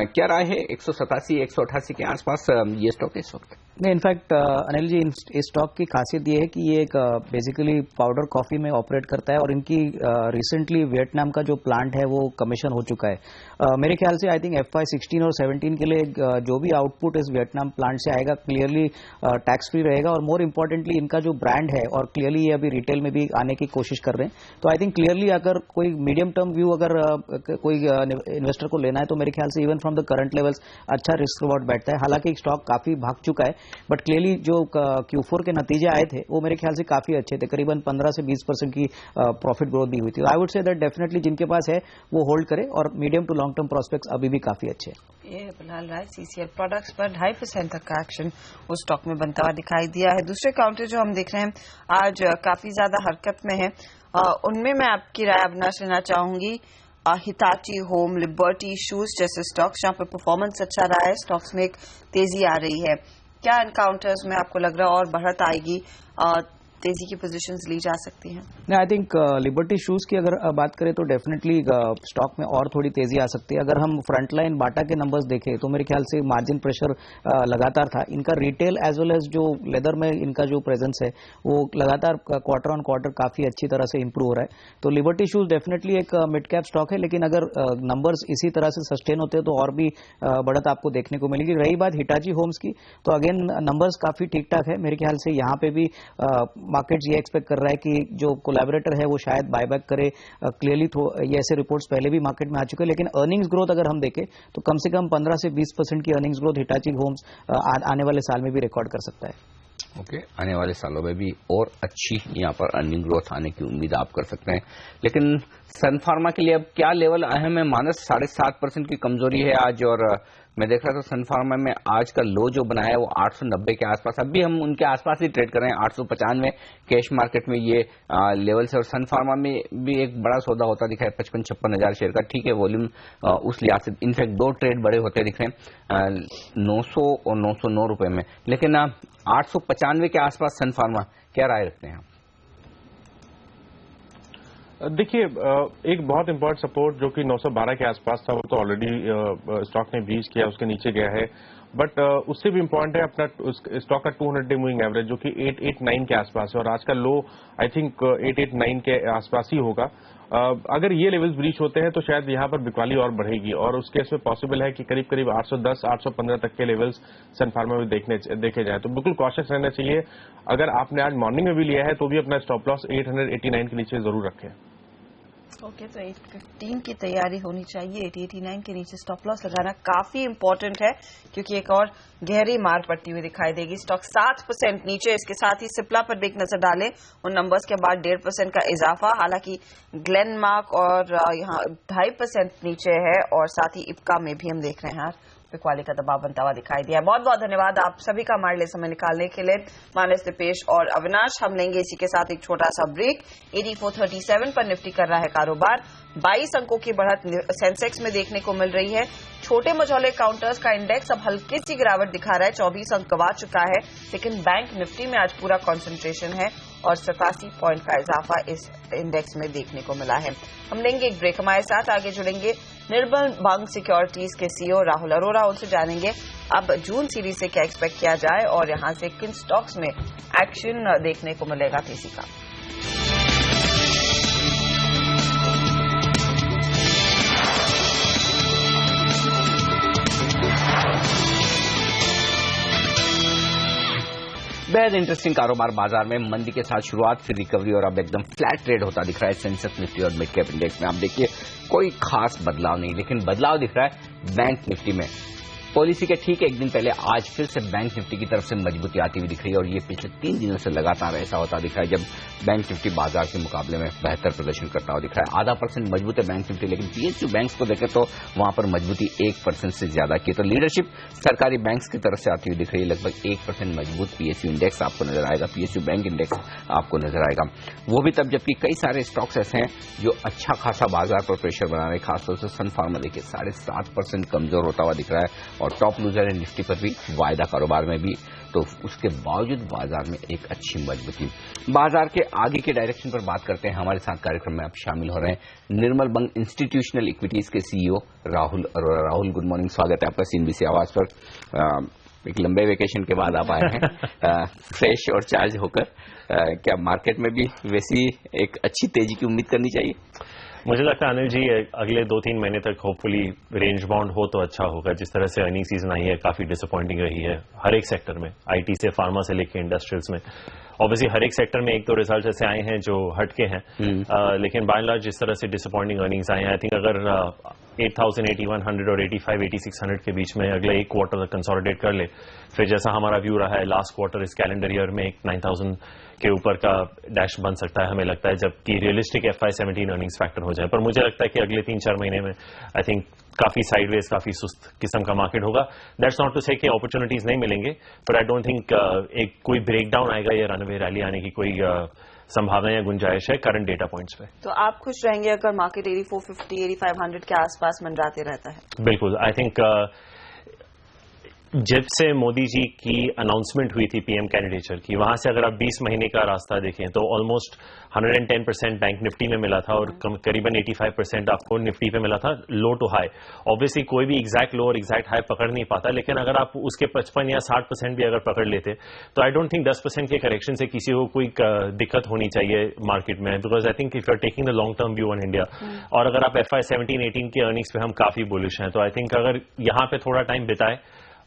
क्या राय है 187-188 के आसपास ये स्टॉक है इस वक्त? नहीं, इनफैक्ट अनिल जी, इस स्टॉक की खासियत ये है कि ये एक बेसिकली पाउडर कॉफी में ऑपरेट करता है और इनकी रिसेंटली वियतनाम का जो प्लांट है वो कमीशन हो चुका है। मेरे ख्याल से आई थिंक FY 16 और 17 के लिए जो भी आउटपुट इस वियतनाम प्लांट से आएगा क्लियरली टैक्स फ्री रहेगा और मोर इम्पोर्टेंटली इनका जो ब्रांड है और क्लियरली ये अभी रिटेल में भी आने की कोशिश कर रहे हैं। तो आई थिंक क्लियरली अगर कोई मीडियम टर्म व्यू अगर कोई इन्वेस्टर को लेना है तो मेरे ख्याल से even from the current levels अच्छा रिस्क रिवॉर्ड बैठता है। हालांकि स्टॉक काफी भाग चुका है, बट क्लियरली जो Q4 के नतीजे आए थे वो मेरे ख्याल से काफी अच्छे थे, करीबन 15 से 20% की प्रॉफिट ग्रोथ भी हुई थी। I would say that definitely जिनके पास है वो होल्ड करे और medium to long term prospects अभी भी काफी अच्छे हैं। ये फिलहाल रहा है CCL प्रोडक्ट्स पर 2.5% तक का एक्शन उस स्टॉक में बनता हुआ दिखाई दिया है। दूसरे काउंटर जो हम देख रहे हैं आज काफी ज्यादा हरकत में है, उनमें मैं आपकी राय अविनाश लेना चाहूंगी। हिताची होम, लिबर्टी शूज जैसे स्टॉक्स जहां पर परफॉर्मेंस अच्छा रहा है, स्टॉक्स में एक तेजी आ रही है। क्या इन काउंटर्स में आपको लग रहा है और बढ़त आएगी? तेजी की पोजीशंस ली जा सकती हैं? आई थिंक लिबर्टी शूज की अगर बात करें तो डेफिनेटली स्टॉक में और थोड़ी तेजी आ सकती है। अगर हम फ्रंटलाइन बाटा के नंबर्स देखें तो मेरे ख्याल से मार्जिन प्रेशर लगातार था। इनका रिटेल एज वेल एज जो लेदर में इनका जो प्रेजेंस है वो लगातार क्वार्टर ऑन क्वार्टर काफी अच्छी तरह से इंप्रूव हो रहा है। तो लिबर्टी शूज डेफिनेटली एक मिड कैप स्टॉक है, लेकिन अगर नंबर्स इसी तरह से सस्टेन होते हैं तो और भी बढ़त आपको देखने को मिलेगी। रही बात हिटाची होम्स की, तो अगेन नंबर्स काफी ठीक ठाक है। मेरे ख्याल से यहाँ पे भी मार्केट ये एक्सपेक्ट कर रहा है कि जो कोलैबोरेटर है वो शायद बायबैक करे। क्लियरली ये ऐसे रिपोर्ट्स पहले भी मार्केट में आ चुके हैं, लेकिन अर्निंग्स ग्रोथ अगर हम देखें तो कम से कम 15 से 20% की अर्निंग्स ग्रोथ हिटाची होम्स आने वाले साल में भी रिकॉर्ड कर सकता है। ओके, आने वाले सालों में भी और अच्छी यहाँ पर अर्निंग ग्रोथ आने की उम्मीद आप कर सकते हैं। लेकिन सन फार्मा के लिए अब क्या लेवल अहम है? माइनस 7.5% की कमजोरी है आज, और मैं देख रहा था सन फार्मा में आज का लो जो बनाया है वो 890 के आसपास, अभी हम उनके आसपास ही ट्रेड कर रहे हैं। 895 कैश मार्केट में ये लेवल से, और सन फार्मा में भी एक बड़ा सौदा होता दिखा है 55-56 हजार शेयर का। ठीक है, वॉल्यूम उस लिहाज से इनफैक्ट 2 ट्रेड बड़े होते दिख रहे हैं 900 और 909 रुपए में, लेकिन 895 के आसपास सन फार्मा, क्या राय रखते हैं आप? देखिए, एक बहुत इंपॉर्टेंट सपोर्ट जो कि 912 के आसपास था वो तो ऑलरेडी स्टॉक ने ब्रीच किया, उसके नीचे गया है। बट उससे भी इंपॉर्टेंट है अपना स्टॉक का 200 डे मूविंग एवरेज जो कि 889 के आसपास है, और आज का लो आई थिंक 889 के आसपास ही होगा। अगर ये लेवल्स ब्रीच होते हैं तो शायद यहाँ पर बिकवाली और बढ़ेगी, और उस केस में पॉसिबल है कि करीब करीब 810 815 तक के लेवल्स सन फार्मा में देखे जाए। तो बिल्कुल कॉशियस रहना चाहिए। अगर आपने आज मॉर्निंग में भी लिया है तो भी अपना स्टॉप लॉस 889 के नीचे जरूर रखें। ओके, तो 815 की तैयारी होनी चाहिए। 889 के नीचे स्टॉप लॉस लगाना काफी इंपॉर्टेंट है, क्योंकि एक और गहरी मार पड़ती हुई दिखाई देगी। स्टॉक 7% नीचे। इसके साथ ही सिप्ला पर भी एक नजर डालें, उन नंबर्स के बाद 1.5% का इजाफा। हालांकि ग्लेनमार्क और यहाँ 2.5% नीचे है, और साथ ही इप्का में भी हम देख रहे हैं बिकवाली का दबाव बनता हुआ दिखाई दिया। बहुत बहुत धन्यवाद आप सभी का हमारे लिए समय निकालने के लिए, मानस, दिपेश और अविनाश। हम लेंगे इसी के साथ एक छोटा सा ब्रेक। 8437 पर निफ्टी कर रहा है कारोबार। 22 अंकों की बढ़त सेंसेक्स में देखने को मिल रही है। छोटे मझौले काउंटर्स का इंडेक्स अब हल्की सी गिरावट दिखा रहा है, 24 अंक गवा चुका है, लेकिन बैंक निफ्टी में आज पूरा कंसंट्रेशन है और 87 पॉइंट का इजाफा इस इंडेक्स में देखने को मिला है। हम लेंगे एक ब्रेक। हमारे साथ आगे जुड़ेंगे निर्मल बंग सिक्योरिटीज के सीईओ राहुल अरोरा। उनसे जानेंगे अब जून सीरीज से क्या एक्सपेक्ट किया जाए और यहां से किन स्टॉक्स में एक्शन देखने को मिलेगा तेजी का। बेहद इंटरेस्टिंग कारोबार बाजार में, मंदी के साथ शुरुआत, फिर रिकवरी, और अब एकदम फ्लैट ट्रेड होता दिख रहा है सेंसेक्स, निफ्टी और मिड कैप इंडेक्स में। आप देखिए कोई खास बदलाव नहीं, लेकिन बदलाव दिख रहा है बैंक निफ्टी में। पॉलिसी के ठीक एक दिन पहले आज फिर से बैंक निफ्टी की तरफ से मजबूती आती हुई दिख रही है, और ये पिछले 3 दिनों से लगातार ऐसा होता दिख रहा है जब बैंक निफ्टी बाजार के मुकाबले में बेहतर प्रदर्शन करता हुआ दिख रहा है। 0.5% मजबूत है बैंक निफ्टी, लेकिन पीएसयू बैंक्स को देखें तो वहां पर मजबूती 1% से ज्यादा की। तो लीडरशिप सरकारी बैंक्स की तरफ से आती हुई दिख रही है। लगभग 1% मजबूत पीएसयू इंडेक्स आपको नजर आएगा, पीएसयू बैंक इंडेक्स आपको नजर आएगा, वो भी तब जबकि कई सारे स्टॉक्स ऐसे हैं जो अच्छा खासा बाजार पर प्रेशर बना रहे हैं। खासतौर से सन फार्मा देखिए 7.5% कमजोर होता हुआ दिख रहा है, और टॉप लूजर है निफ्टी पर भी, वायदा कारोबार में भी, तो उसके बावजूद बाजार में एक अच्छी मजबूती। बाजार के आगे के डायरेक्शन पर बात करते हैं। हमारे साथ कार्यक्रम में अब शामिल हो रहे हैं निर्मल बंग इंस्टीट्यूशनल इक्विटीज के CEO Rahul Arora. Rahul, good morning, स्वागत है आपका सीएनबीसी आवाज पर। एक लंबे वेकेशन के बाद आप आए हैं फ्रेश और चार्ज होकर। क्या मार्केट में भी वैसी एक अच्छी तेजी की उम्मीद करनी चाहिए? मुझे लगता है अनिल जी अगले 2-3 महीने तक होपफुली रेंज बाउंड हो तो अच्छा होगा। जिस तरह से अर्निंग सीजन आई है काफी डिसअपॉइंटिंग रही है हर एक सेक्टर में, आईटी से फार्मा से लेके इंडस्ट्रियल्स में। ऑब्वियसली हर एक सेक्टर में एक तो रिजल्ट ऐसे आए हैं जो हटके हैं, लेकिन बाय एंड लार्ज जिस तरह से डिसअपॉइंटिंग अर्निंग्स आए हैं, आई थिंक अगर 8000, 8100 और 85, 8600 के बीच में अगला एक क्वार्टर कंसोलिडेट कर ले, फिर जैसा हमारा व्यू रहा है लास्ट क्वार्टर इस कैलेंडर ईयर में एक 9000 के ऊपर का डैश बन सकता है हमें लगता है, जबकि रियलिस्टिक FY17 अर्निंग्स फैक्टर हो जाए। पर मुझे लगता है कि अगले 3-4 महीने में आई थिंक काफी साइडवेज, काफी सुस्त किस्म का मार्केट होगा। दैट्स नॉट टू से कि अपॉर्चुनिटीज नहीं मिलेंगे, पर आई डोंट थिंक एक कोई ब्रेकडाउन आएगा या रनवे रैली आने की कोई संभावना या गुंजाइश है करंट डेटा पॉइंट्स पे। तो आप खुश रहेंगे अगर मार्केट 8450, 8500 के आसपास मंडराते रहता है? बिल्कुल, आई थिंक जब से मोदी जी की अनाउंसमेंट हुई थी पीएम कैंडिडेचर की, वहां से अगर आप 20 महीने का रास्ता देखें तो ऑलमोस्ट 110% बैंक निफ्टी में मिला था और करीबन 85% आपको निफ्टी पे मिला था, लो टू हाई। ऑब्वियसली कोई भी एग्जैक्ट लो और एग्जैक्ट हाई पकड़ नहीं पाता, लेकिन अगर आप उसके 55 या 60% भी अगर पकड़ लेते तो आई डोंट थिंक 10% के करेक्शन से किसी को कोई दिक्कत होनी चाहिए मार्केट में, because I think if you are taking the long term view on India, और अगर आप FY 17-18 के अर्निंग्स पे हम काफी बुलिश हैं, तो आई थिंक अगर यहाँ पे थोड़ा टाइम बिताए,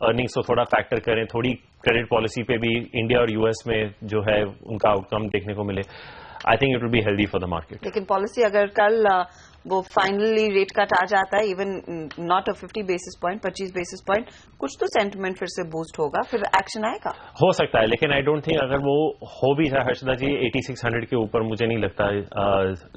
अर्निंग्स को थोड़ा फैक्टर करें, थोड़ी क्रेडिट पॉलिसी पे भी इंडिया और US में जो है उनका आउटकम देखने को मिले, आई think it will be healthy for the market. लेकिन पॉलिसी अगर कल वो फाइनली रेट कट आ जाता है, even not a 50 basis point, 25 basis point, कुछ तो सेंटिमेंट फिर से बूस्ट होगा, फिर एक्शन आएगा। हो सकता है, लेकिन आई डोंट थिंक अगर वो हो भी जाए हर्षदा जी 8600 के ऊपर, मुझे नहीं लगता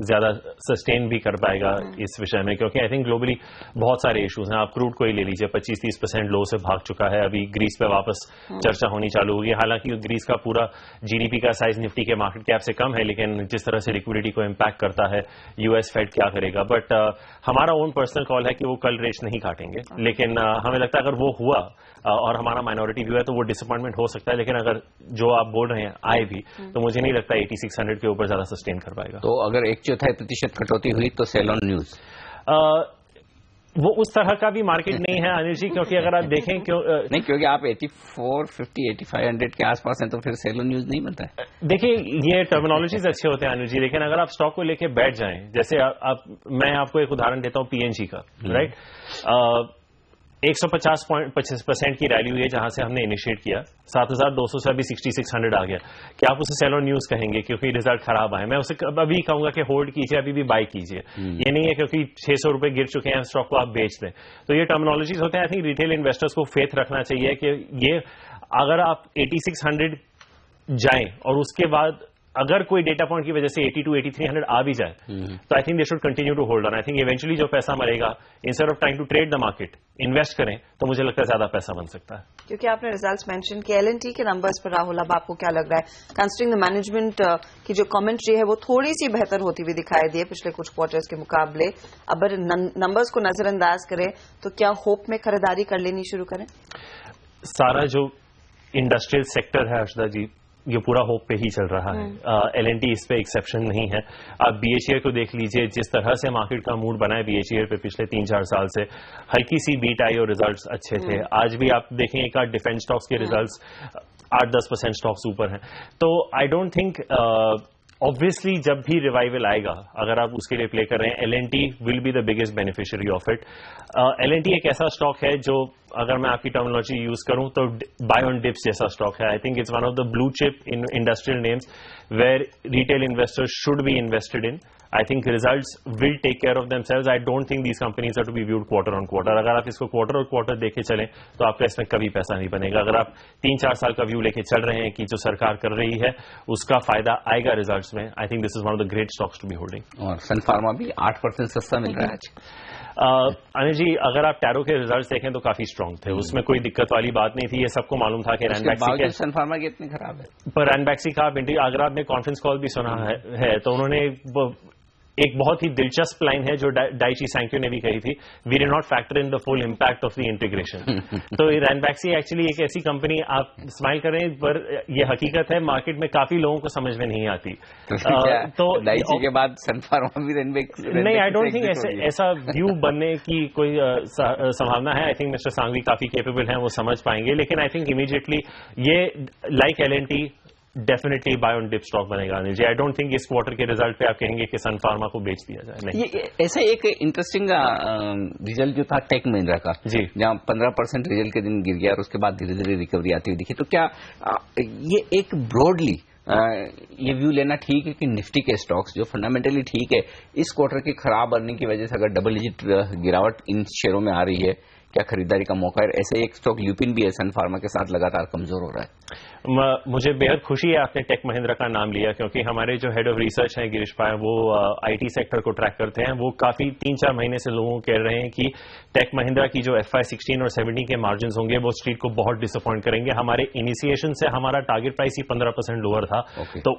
ज्यादा सस्टेन भी कर पाएगा इस विषय में, क्योंकि आई थिंक ग्लोबली बहुत सारे इश्यूज हैं। आप क्रूड को ही ले लीजिए, 25-30% लो से भाग चुका है, अभी ग्रीस पे वापस चर्चा होनी चालू होगी। हालांकि ग्रीस का पूरा GDP का साइज निफ्टी के मार्केट कैप से कम है, लेकिन जिस तरह से लिक्विडिटी को इम्पैक्ट करता है US फेड क्या करेगा, बट हमारा ओन पर्सनल कॉल है कि वो कल रेट्स नहीं काटेंगे, लेकिन हमें लगता है अगर वो हुआ और हमारा माइनॉरिटी व्यू है तो वो डिसअपॉइंटमेंट हो सकता है, लेकिन अगर जो आप बोल रहे हैं आए भी तो मुझे नहीं लगता 8600 के ऊपर ज्यादा सस्टेन कर पाएगा। तो अगर 1/4% कटौती हुई तो सेल ऑन न्यूज वो उस तरह का भी मार्केट नहीं है अनिल जी, क्योंकि अगर आप देखें नहीं, क्योंकि आप 8450 8500 के आसपास हैं तो फिर सेल ऑन न्यूज नहीं बनता है। देखिए ये टर्मिनोलॉजीज अच्छे होते हैं अनिल जी, लेकिन अगर आप स्टॉक को लेके बैठ जाएं, जैसे मैं आपको एक उदाहरण देता हूं PNG का, राइट, 150% की रैली हुई है जहां से हमने इनिशिएट किया, 7200 से अभी 6600 आ गया। क्या आप उसे सेल ऑन न्यूज कहेंगे क्योंकि रिजल्ट खराब आए? मैं उसे अभी कहूंगा कि होल्ड कीजिए, अभी भी बाई कीजिए। ये नहीं है क्योंकि 600 रुपए गिर चुके हैं स्टॉक को आप बेच दें। तो ये टर्मिनोलॉजीज होते हैं। आई थिंक रिटेल इन्वेस्टर्स को फेथ रखना चाहिए कि ये अगर आप 8600 जाएं और उसके बाद अगर कोई डेटा पॉइंट की वजह से 82 8300 आ भी जाए तो I think they should continue to hold on. I think eventually जो पैसा मरेगा, instead of trying to trade the market, invest करें तो मुझे लगता है ज्यादा पैसा बन सकता है। क्योंकि आपने रिजल्ट्स मेंशन किए, LNT के नंबर्स पर राहुल, अब आपको क्या लग रहा है? कंसिडरिंग द मैनेजमेंट की जो कमेंट्री है वो थोड़ी सी बेहतर होती हुई दिखाई दी है पिछले कुछ क्वार्टर्स के मुकाबले, अगर नंबर्स को नजरअंदाज करें तो क्या होप में खरीदारी कर लेनी शुरू करें? सारा जो इंडस्ट्रियल सेक्टर है हर्षदा जी, ये पूरा होप पे ही चल रहा है। LNT इस पे एक्सेप्शन नहीं है। आप BHER को देख लीजिए, जिस तरह से मार्केट का मूड बना है BHER पे पिछले 3-4 साल से, हल्की सी बीट आई और रिजल्ट्स अच्छे थे। आज भी आप देखें एक आध डिफेंस स्टॉक्स के रिजल्ट्स 8-10% स्टॉक्स ऊपर हैं। तो आई डोंट थिंक ऑब्वियसली जब भी रिवाइवल आएगा, अगर आप उसके लिए प्ले कर रहे हैं, LNT will be the biggest beneficiary of it. LNT एक ऐसा स्टॉक है जो, अगर मैं आपकी टर्मिनोलॉजी यूज करूं तो बाय ऑन डिप्स जैसा स्टॉक है। I think it's one of the blue chip in industrial names where retail investors should be invested in. I think results will take care of themselves. I don't think these companies are to be viewed quarter on quarter. अगर आप इसको quarter और quarter देखे चलें तो आपका इसमें कभी पैसा नहीं बनेगा। अगर आप 3-4 साल का व्यू लेके चल रहे हैं कि जो सरकार कर रही है उसका फायदा आएगा रिजल्ट्स में, I think this is one of the great stocks to be holding. और सन फार्मा भी 8% सस्ता मिल रहा है आज। अनिल जी, अगर आप टैरो के रिजल्ट्स देखें तो काफी स्ट्रांग थे, उसमें कोई दिक्कत वाली बात नहीं थी। ये सबको मालूम था कि सन फार्मा की इतनी खराब है, पर रैनबैक्सी का अगर आपने कॉन्फ्रेंस कॉल भी सुना है तो उन्होंने एक बहुत ही दिलचस्प लाइन है जो डाइची सैंक्यो ने भी कही थी, we did not factor in the full impact of the integration. तो रैनबैक्सी एक्चुअली एक ऐसी कंपनी, आप स्माइल करें पर ये हकीकत है, मार्केट में काफी लोगों को समझ में नहीं आती। तो डाइची के बाद सन फार्मा भी नहीं, आई डोंट थिंक ऐसा व्यू बनने की कोई संभावना है। आई थिंक मिस्टर सांघवी काफी केपेबल हैं, वो समझ पाएंगे। लेकिन आई थिंक इमीडिएटली ये like LNT definitely buy on dip stock बनेगा Anil ji. I don't think इस क्वार्टर के रिजल्ट पे आप कहेंगे कि सन फार्मा को बेच दिया जाए। नहीं, ये ऐसा एक इंटरेस्टिंग रिजल्ट जो था टेक महिंद्रा का जी, जहां 15% रिजल्ट के दिन गिर गया और उसके बाद धीरे धीरे रिकवरी आती हुई दिखी। तो क्या ये एक ब्रॉडली ये व्यू लेना ठीक है कि निफ्टी के स्टॉक्स जो फंडामेंटली ठीक है, इस क्वार्टर की खराब अर्निंग की वजह से अगर डबल डिजिट गिरावट इन शेयरों में आ रही है, क्या खरीदारी का मौका है? ऐसे एक स्टॉक ल्यूपिन भी है सन फार्मा के साथ लगातार कमजोर हो रहा है। मुझे बेहद खुशी है आपने टेक महिंद्रा का नाम लिया, क्योंकि हमारे जो हेड ऑफ रिसर्च हैं गिरीश पाया, वो IT सेक्टर को ट्रैक करते हैं। वो काफी 3-4 महीने से लोगों को कह रहे हैं कि टेक महिंद्रा की जो FY 16 और 17 के मार्जिन होंगे वो स्ट्रीट को बहुत डिसअपॉइंट करेंगे। हमारे इनिशिएशन से हमारा टारगेट प्राइस ही 15% लोअर था। तो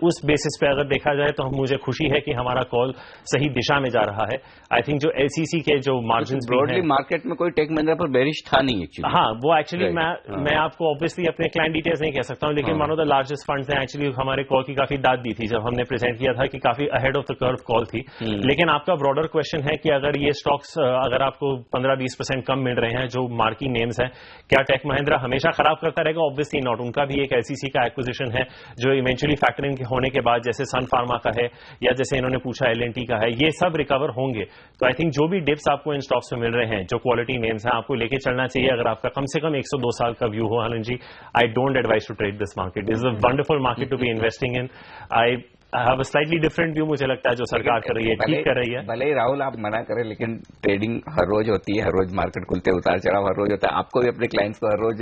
उस बेसिस पे अगर देखा जाए तो मुझे खुशी है कि हमारा कॉल सही दिशा में जा रहा है। आई थिंक जो LCC के जो मार्जिन ब्रॉडली मार्केट में कोई टेक महिंद्रा पर बेरिश था नहीं एक्चुअली। हाँ, वो एक्चुअली मैं आपको ऑब्वियसली अपने क्लाइंट डिटेल्स नहीं कह सकता हूँ, लेकिन one of the largest funds ने एक्चुअली हमारे कॉल की काफी दाद दी थी जब हमने प्रेजेंट किया था कि काफी ahead of the curve call थी। लेकिन आपका ब्रॉडर क्वेश्चन है कि अगर ये स्टॉक्स अगर आपको 15-20% कम मिल रहे हैं, जो मार्की नेम्स हैं, क्या टेक महिंद्रा हमेशा खराब करता रहेगा? Obviously not. उनका भी एक एलसीसी का एक्विजिशन है जो इवेंचुअली फैक्टरिंग होने के बाद, जैसे सन फार्मा का है या जैसे इन्होंने पूछा L&T का है, ये सब रिकवर होंगे। तो आई थिंक जो भी डिप्स आपको इन स्टॉक्स में मिल रहे हैं, जो क्वालिटी नेम्स हैं, आपको लेके चलना चाहिए। अगर आपका कम से कम 102 साल का व्यू हो Anand ji, I don't advise to trade this market. Is a wonderful market to be investing in. I have a slightly different view, मुझे लगता है जो सरकार कर रही है ठीक कर रही है। भले ही राहुल आप मना करें, लेकिन ट्रेडिंग हर रोज होती है, हर रोज मार्केट खुलते उतार चढ़ाव हर रोज होता है। आपको भी अपने क्लाइंट्स को हर रोज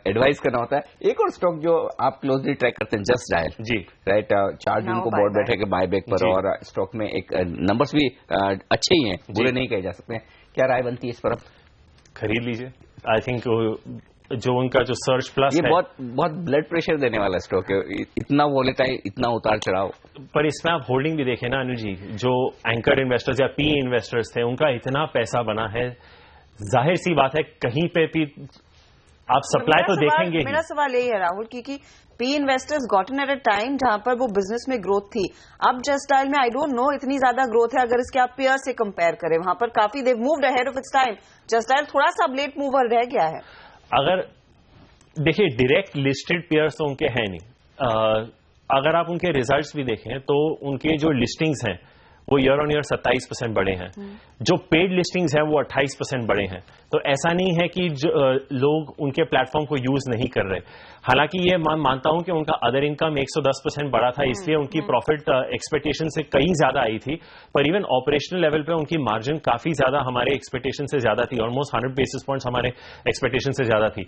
एडवाइस करना होता है। एक और स्टॉक जो आप क्लोजली ट्रैक करते हैं, जस्ट डायल जी, राइट, 4 जून को बोर्ड बैठे के बायबैक पर, और स्टॉक में एक नंबर्स भी अच्छे ही हैं, बुरे नहीं कहे जा सकते। क्या राय बनती है इस पर? खरीद लीजिए। आई थिंक जो उनका जो सर्च प्लस ये है, बहुत ब्लड प्रेशर देने वाला स्टॉक है, इतना वोलेटाइल, इतना उतार चढ़ाव। पर इसमें आप होल्डिंग भी देखें ना अनुज जी, जो एंकर इन्वेस्टर्स या पी इन्वेस्टर्स थे, उनका इतना पैसा बना है, जाहिर सी बात है कहीं पे भी आप सप्लाई तो देखेंगे। मेरा सवाल यही है राहुल की P investors gotten at a time जहां पर वो बिजनेस में ग्रोथ थी। अब जस्ट डायल में आई डोंट नो इतनी ज्यादा ग्रोथ है अगर इसके आप पेयर से कंपेयर करें, वहां पर काफी देव moved ahead of its time. Just Dial थोड़ा सा लेट मूवर रह गया है। अगर देखिए डायरेक्ट लिस्टेड पेयर्स तो उनके हैं नहीं। अगर आप उनके रिजल्ट्स भी देखें तो उनके जो लिस्टिंग्स हैं वो ईयर ऑन ईयर 27% बढ़े हैं, जो पेड लिस्टिंग्स हैं वो 28% बढ़े हैं। तो ऐसा नहीं है कि लोग उनके प्लेटफॉर्म को यूज नहीं कर रहे। हालांकि ये मैं मानता हूं कि उनका अदर इनकम 110% बढ़ा था, इसलिए उनकी प्रॉफिट एक्सपेक्टेशन से कहीं ज्यादा आई थी, पर इवन ऑपरेशनल लेवल पे उनकी मार्जिन काफी ज्यादा हमारे एक्सपेक्टेशन से ज्यादा थी, ऑलमोस्ट 100 बेसिस पॉइंट्स हमारे एक्सपेक्टेशन से ज्यादा थी।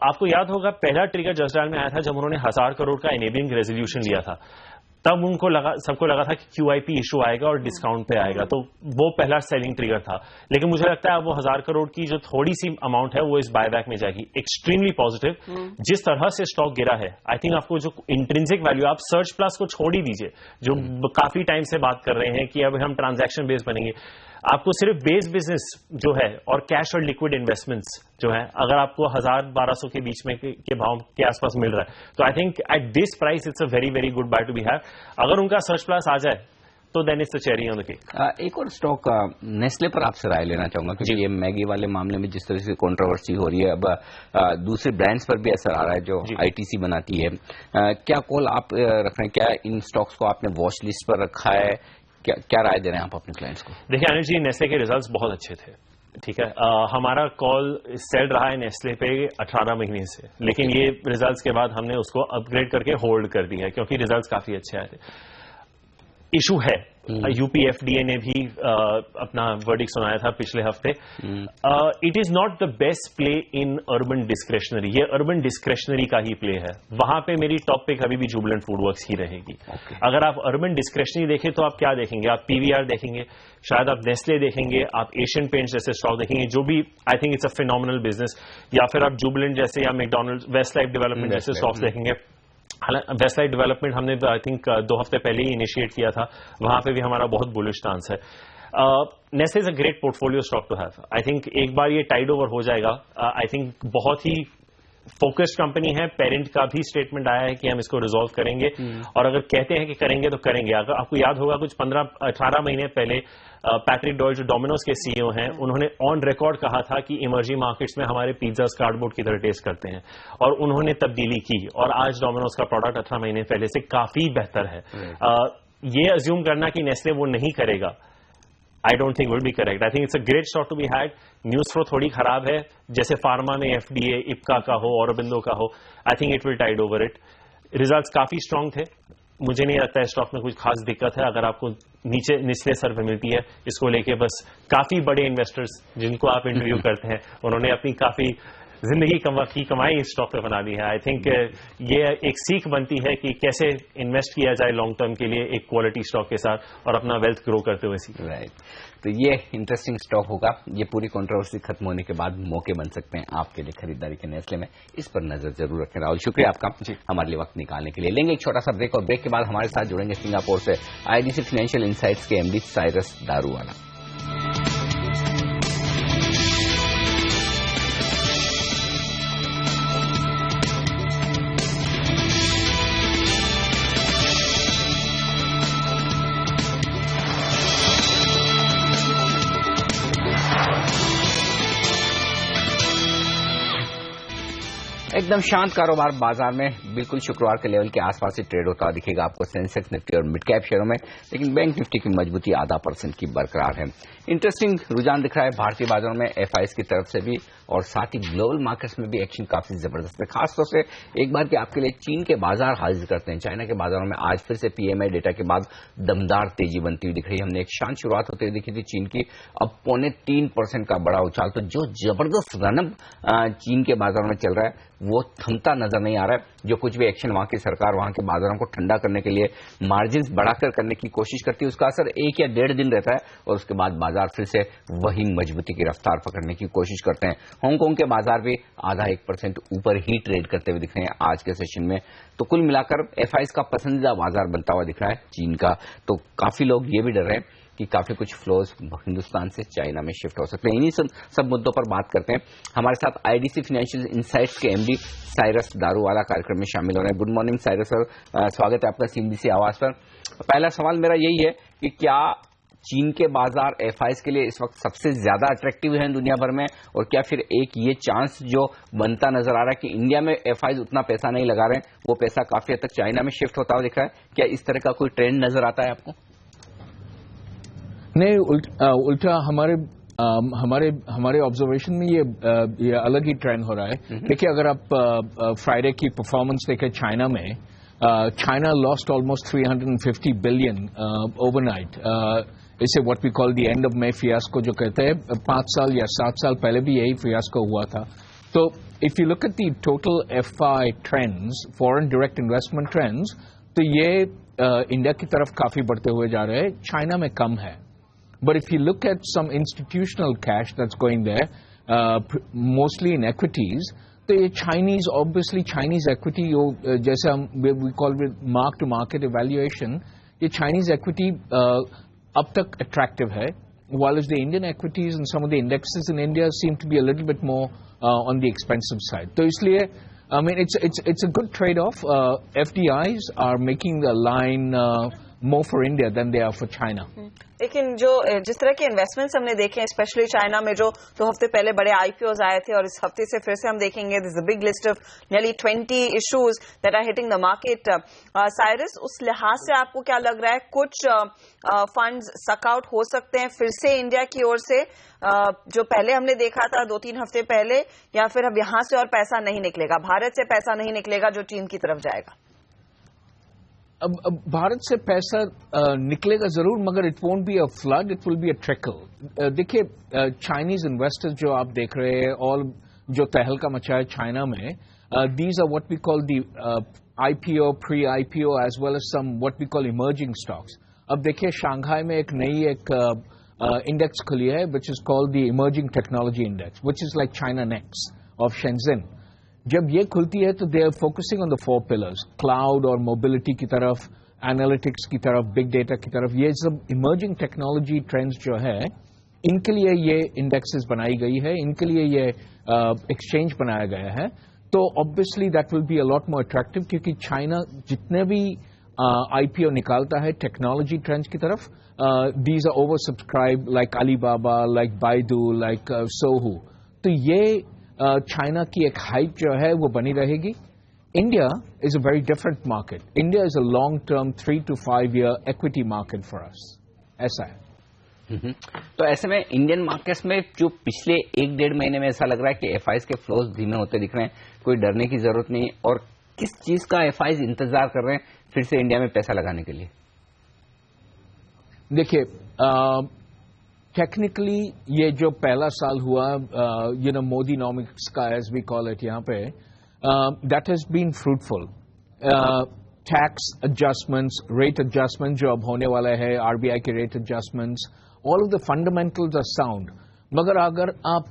आपको याद होगा पहला ट्रिगर जस्ट डायल में आया था जब उन्होंने 1000 करोड़ का इनेबलिंग रेजोल्यूशन लिया था, तब उनको सबको लगा था कि QIP इशू आएगा और डिस्काउंट पे आएगा, तो वो पहला सेलिंग ट्रिगर था। लेकिन मुझे लगता है अब वो 1000 करोड़ की जो थोड़ी सी अमाउंट है वो इस बायबैक में जाएगी। Extremely positive. जिस तरह से स्टॉक गिरा है, आई थिंक आपको जो इंट्रिंसिक वैल्यू, आप सर्च प्लस को छोड़ ही दीजिए, जो काफी टाइम से बात कर रहे हैं कि अब हम ट्रांजैक्शन बेस्ड बनेंगे, आपको सिर्फ बेस बिजनेस जो है और कैश और लिक्विड इन्वेस्टमेंट्स जो है, अगर आपको 1000-1200 के बीच में के भाव के आसपास मिल रहा है, तो I think at this price it's a very very good buy to be have. अगर उनका सर्च प्लस आ जाए तो then it's the cherry on the cake. एक और स्टॉक नेस्ले पर आपसे राय लेना चाहूंगा, क्योंकि ये मैगी वाले मामले में जिस तरह से कंट्रोवर्सी हो रही है, अब दूसरे ब्रांड्स पर भी असर आ रहा है जो ITC बनाती है। क्या कॉल आप रख रहे हैं? क्या इन स्टॉक्स को आपने वॉच लिस्ट पर रखा है? क्या राय दे रहे हैं आप अपने क्लाइंट्स को? देखिए अनिल जी, नेस्ले के रिजल्ट्स बहुत अच्छे थे, ठीक है। हमारा कॉल सेल रहा है नेस्ले पे 18 महीने से, लेकिन ये रिजल्ट्स के बाद हमने उसको अपग्रेड करके होल्ड कर दिया है क्योंकि रिजल्ट्स काफी अच्छे आए थे। इशू है, UPFDA ने भी अपना वर्डिक्ट सुनाया था पिछले हफ्ते। It is not the best play in urban discretionary, ये अर्बन डिस्क्रेशनरी का ही प्ले है। वहां पे मेरी टॉप पिक अभी भी जुबिलेंट फूडवर्क्स ही रहेगी। अगर आप अर्बन डिस्क्रेशनरी देखें तो आप क्या देखेंगे? आप PVR देखेंगे, शायद आप नेस्ले देखेंगे, आप एशियन पेंट्स जैसे स्टॉक देखेंगे, जो भी आई think it's a phenomenal business, या फिर आप जुबिलेंट जैसे या मैकडॉनल्ड्स, वेस्टलाइफ डेवलपमेंट जैसे स्टॉक्स देखेंगे। वेस्टलाइफ डेवलपमेंट हमने आई थिंक 2 हफ्ते पहले ही इनिशिएट किया था, वहां पे भी हमारा बहुत बुलिश स्टांस है। Nestle is a great portfolio stock to have. I think एक बार ये टाइड ओवर हो जाएगा, आई थिंक बहुत ही फोकस्ड कंपनी है। पेरेंट का भी स्टेटमेंट आया है कि हम इसको रिजॉल्व करेंगे, और अगर कहते हैं कि करेंगे तो करेंगे। अगर आपको याद होगा कुछ 15-18 महीने पहले पैट्रिक डॉयल जो डोमिनोज के CEO हैं, उन्होंने ऑन रिकॉर्ड कहा था कि इमर्जिंग मार्केट्स में हमारे पिज्जास कार्डबोर्ड की तरह टेस्ट करते हैं, और उन्होंने तब्दीली की, और आज डोमिनोज का प्रोडक्ट 18 महीने पहले से काफी बेहतर है। ये अज्यूम करना कि नेस्ले वो नहीं करेगा, I don't think will be correct. I think it's a great stock to be had. News flow थोड़ी खराब है, जैसे फार्मा में FDA, IPCA का हो, औरबिंदो का हो, I think it will tide over it. Results काफी स्ट्रांग थे, मुझे नहीं लगता है स्टॉक में कुछ खास दिक्कत है। अगर आपको निचले स्तर पे मिलती है, इसको लेके बस काफी बड़े इन्वेस्टर्स जिनको आप इंटरव्यू करते हैं, उन्होंने अपनी काफी जिंदगी की कमाई इस स्टॉक पे बना दी है। आई थिंक ये एक सीख बनती है कि कैसे इन्वेस्ट किया जाए लॉन्ग टर्म के लिए एक क्वालिटी स्टॉक के साथ, और अपना वेल्थ ग्रो करते हुए सीख। राइट, तो ये इंटरेस्टिंग स्टॉक होगा। ये पूरी कंट्रोवर्सी खत्म होने के बाद मौके बन सकते हैं आपके लिए खरीदारी के नेस्ले में, इस पर नजर जरूर रखें। राहुल, शुक्रिया आपका हमारे लिए वक्त निकालने के लिए। लेंगे एक छोटा सा ब्रेक, और ब्रेक के बाद हमारे साथ जुड़ेंगे सिंगापुर से IDC फाइनेंशियल इनसाइट्स के MD साइरस दारूवाला। एकदम शांत कारोबार बाजार में बिल्कुल शुक्रवार के लेवल के आसपास ही ट्रेड होता दिखेगा आपको सेंसेक्स, निफ्टी और मिड कैप शेयरों में, लेकिन बैंक निफ्टी की मजबूती 0.5% की बरकरार है। इंटरेस्टिंग रुझान दिख रहा है भारतीय बाजारों में एफआईज की तरफ से भी और साथ ही ग्लोबल मार्केट्स में भी एक्शन काफी जबरदस्त है। खासतौर से एक बार के आपके लिए चीन के बाजार हाजिर करते हैं। चाइना के बाजारों में आज फिर से पीएमआई डेटा के बाद दमदार तेजी बनती हुई दिख रही है। हमने एक शांत शुरुआत होते हुए देखी थी चीन की, अब 0.25% का बड़ा उछाल। तो जो जबरदस्त रनअप चीन के बाजारों में चल रहा है वो थमता नजर नहीं आ रहा है। जो कुछ भी एक्शन वहां की सरकार वहां के बाजारों को ठंडा करने के लिए मार्जिन्स बढ़ाकर करने की कोशिश करती है, उसका असर 1 या 1.5 दिन रहता है और उसके बाद बाजार फिर से वही मजबूती की रफ्तार पकड़ने की कोशिश करते हैं। हांगकांग के बाजार भी 0.5% ऊपर ही ट्रेड करते हुए दिख रहे हैं आज के सेशन में। तो कुल मिलाकर एफआईज का पसंदीदा बाजार बनता हुआ दिख रहा है चीन का। तो काफी लोग ये भी डर रहे हैं कि काफी कुछ फ्लोज हिंदुस्तान से चाइना में शिफ्ट हो सकते हैं। इन्हीं सब मुद्दों पर बात करते हैं। हमारे साथ आईडीसी फाइनेंशियल इनसाइट्स के एमडी साइरस दारूवाला कार्यक्रम में शामिल हो रहे हैं। गुड मॉर्निंग साइरस सर, स्वागत है आपका सीएनबीसी आवाज पर। पहला सवाल मेरा यही है कि क्या चीन के बाजार एफआईज के लिए इस वक्त सबसे ज्यादा अट्रैक्टिव है दुनिया भर में, और क्या फिर एक ये चांस जो बनता नजर आ रहा है कि इंडिया में एफआईज उतना पैसा नहीं लगा रहे हैं, वो पैसा काफी हद तक चाइना में शिफ्ट होता हुआ दिख रहा है, क्या इस तरह का कोई ट्रेंड नजर आता है आपको? नहीं, उल्टा हमारे ऑब्जर्वेशन में ये अलग ही ट्रेंड हो रहा है। देखिए, अगर आप फ्राइडे की परफॉर्मेंस देखें चाइना में, China lost almost 350 billion overnight. इसे what we call the end of May fiasco जो कहते हैं। 5 साल या 7 साल पहले भी यही फियास्को हुआ था। तो if you look at the total FI trends, foreign direct investment trends, तो ये इंडिया की तरफ काफी बढ़ते हुए जा रहे हैं, चाइना में कम है। But if you look at some institutional cash that's going there, mostly in equities, तो ये Chinese equity, जैसे हम we call it mark to market evaluation, ये Chinese equity अब तक attractive है, while the Indian equities and some of the indexes in India seem to be a little bit more on the expensive side. तो इसलिए I mean it's a good trade-off. FDIs are making the line more for India than they are for China. लेकिन जिस तरह के investments हमने देखे हैं, specially China में जो 2 हफ्ते पहले बड़े आईपीओज आए थे, और इस हफ्ते से फिर से हम देखेंगे this a big list of nearly 20 issues that are hitting the market. Cyrus, उस लिहाज से आपको क्या लग रहा है, कुछ फंड्स सकआउट हो सकते हैं फिर से इंडिया की ओर से, जो पहले हमने देखा था 2-3 हफ्ते पहले, या फिर अब यहां से और पैसा नहीं निकलेगा, भारत से पैसा नहीं निकलेगा जो चीन की तरफ जाएगा? अब भारत से पैसा निकलेगा जरूर, मगर it won't be a flood, it will be a trickle. देखिए, चाइनीज इन्वेस्टर्स जो आप देख रहे हैं और जो तहलका मचा है चाइना में, these are what we call the IPO, pre IPO, as well as some what we call emerging stocks. अब देखिए, शंघाई में एक नई इंडेक्स खुली है which is called the emerging technology index, which is like China next of Shenzhen. जब ये खुलती है तो they are focusing on the 4 pillars, cloud और मोबिलिटी की तरफ, एनालिटिक्स की तरफ, बिग डेटा की तरफ। ये सब इमर्जिंग टेक्नोलॉजी ट्रेंड्स जो है, इनके लिए ये इंडेक्सेस बनाई गई है, इनके लिए ये एक्सचेंज बनाया गया है। तो obviously that will be a lot more attractive, क्योंकि चाइना जितने भी आईपीओ निकालता है टेक्नोलॉजी ट्रेंड्स की तरफ, these are over subscribe, like Alibaba, like Baidu, like Sohu. तो ये चाइना की एक हाइप जो है वो बनी रहेगी। India is a very different market. India is a long term 3 to 5 year equity market for us. ऐसा है। तो ऐसे में इंडियन मार्केट्स में जो पिछले 1-1.5 महीने में ऐसा लग रहा है कि एफआईज के फ्लोज धीमे होते दिख रहे हैं, कोई डरने की जरूरत नहीं है। और किस चीज का एफआईज इंतजार कर रहे हैं फिर से इंडिया में पैसा लगाने के लिए? देखिए, टेक्निकली ये जो पहला साल हुआ, मोदीनॉमिक्स का, एज वी कॉल इट यहाँ पे, that has been fruitful. Tax adjustments, rate adjustment जो अब होने वाला है, आरबीआई के rate adjustments, all of the fundamentals are sound. मगर अगर आप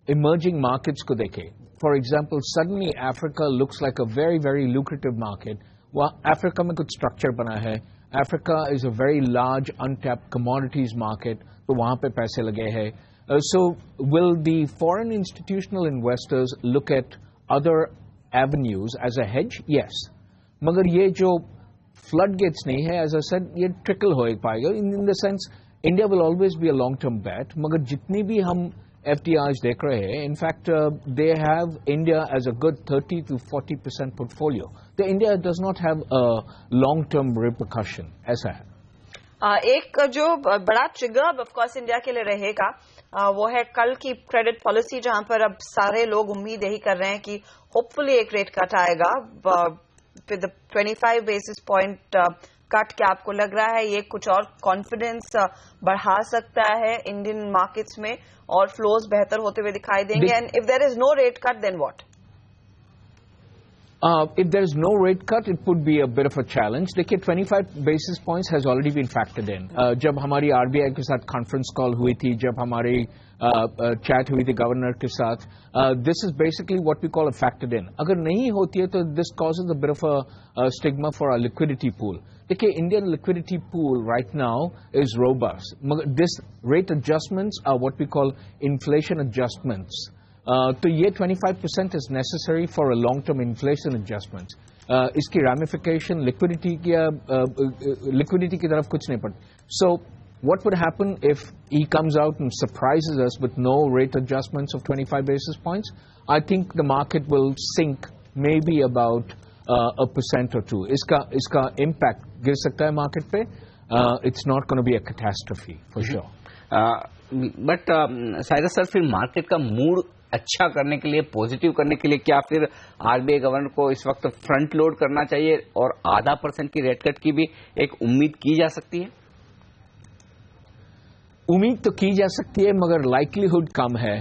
इमर्जिंग मार्केट्स को देखें, for example suddenly Africa looks like a very very lucrative market. वहाँ अफ्रीका में कुछ स्ट्रक्चर बना है, Africa is a very large untapped commodities market, तो वहां पे पैसे लगे हैं। So will the foreign institutional investors look at other avenues as a hedge? Yes, मगर ये जो फ्लड गेट्स नहीं है, एज आई सेड, ये ट्रिकल हो पाएगा। In the sense India will always be a long term bet, मगर जितनी भी हम FDIs देख रहे हैं. In fact, they have India as a good 30 to 40% portfolio. The India does not have a long-term repercussion. ऐसा है. एक जो बड़ा ट्रिगर ऑफ कोर्स इंडिया के लिए रहेगा वो है कल की क्रेडिट पॉलिसी, जहां पर अब सारे लोग उम्मीद यही कर रहे हैं कि होपफुली एक रेट कट आएगा विद 25 बेसिस पॉइंट कट. क्या आपको लग रहा है ये कुछ और कॉन्फिडेंस बढ़ा सकता है इंडियन मार्केट्स में और फ्लोज बेहतर होते हुए दिखाई देंगे? And if there is no rate cut then what? If there is no rate cut, it would be a bit of a challenge. देखिए 25 basis points has already been factored in. जब हमारी RBI के साथ conference call हुई थी, जब हमारी chat हुई थी गवर्नर के साथ, this is basically what we call a factored in. अगर नहीं होती है तो this causes a bit of a stigma for our liquidity pool. देखिए Indian liquidity pool right now is robust. This rate adjustments are what we call inflation adjustments. तो ये 25% is necessary for a long-term inflation adjustment. इसकी ramification liquidity की तरफ कुछ नहीं पड़ती. So what would happen if he comes out and surprises us with no rate adjustments of 25 basis points? I think the market will sink maybe about 1% or 2. इसका impact गिर सकता है market पे. It's not going to be a catastrophe for sure. But Cyrus sir, फिर market का mood अच्छा करने के लिए, पॉजिटिव करने के लिए क्या फिर आरबीआई गवर्नर को इस वक्त फ्रंट लोड करना चाहिए और 0.5% की रेट कट की भी एक उम्मीद की जा सकती है? उम्मीद तो की जा सकती है मगर लाइकलीहुड कम है.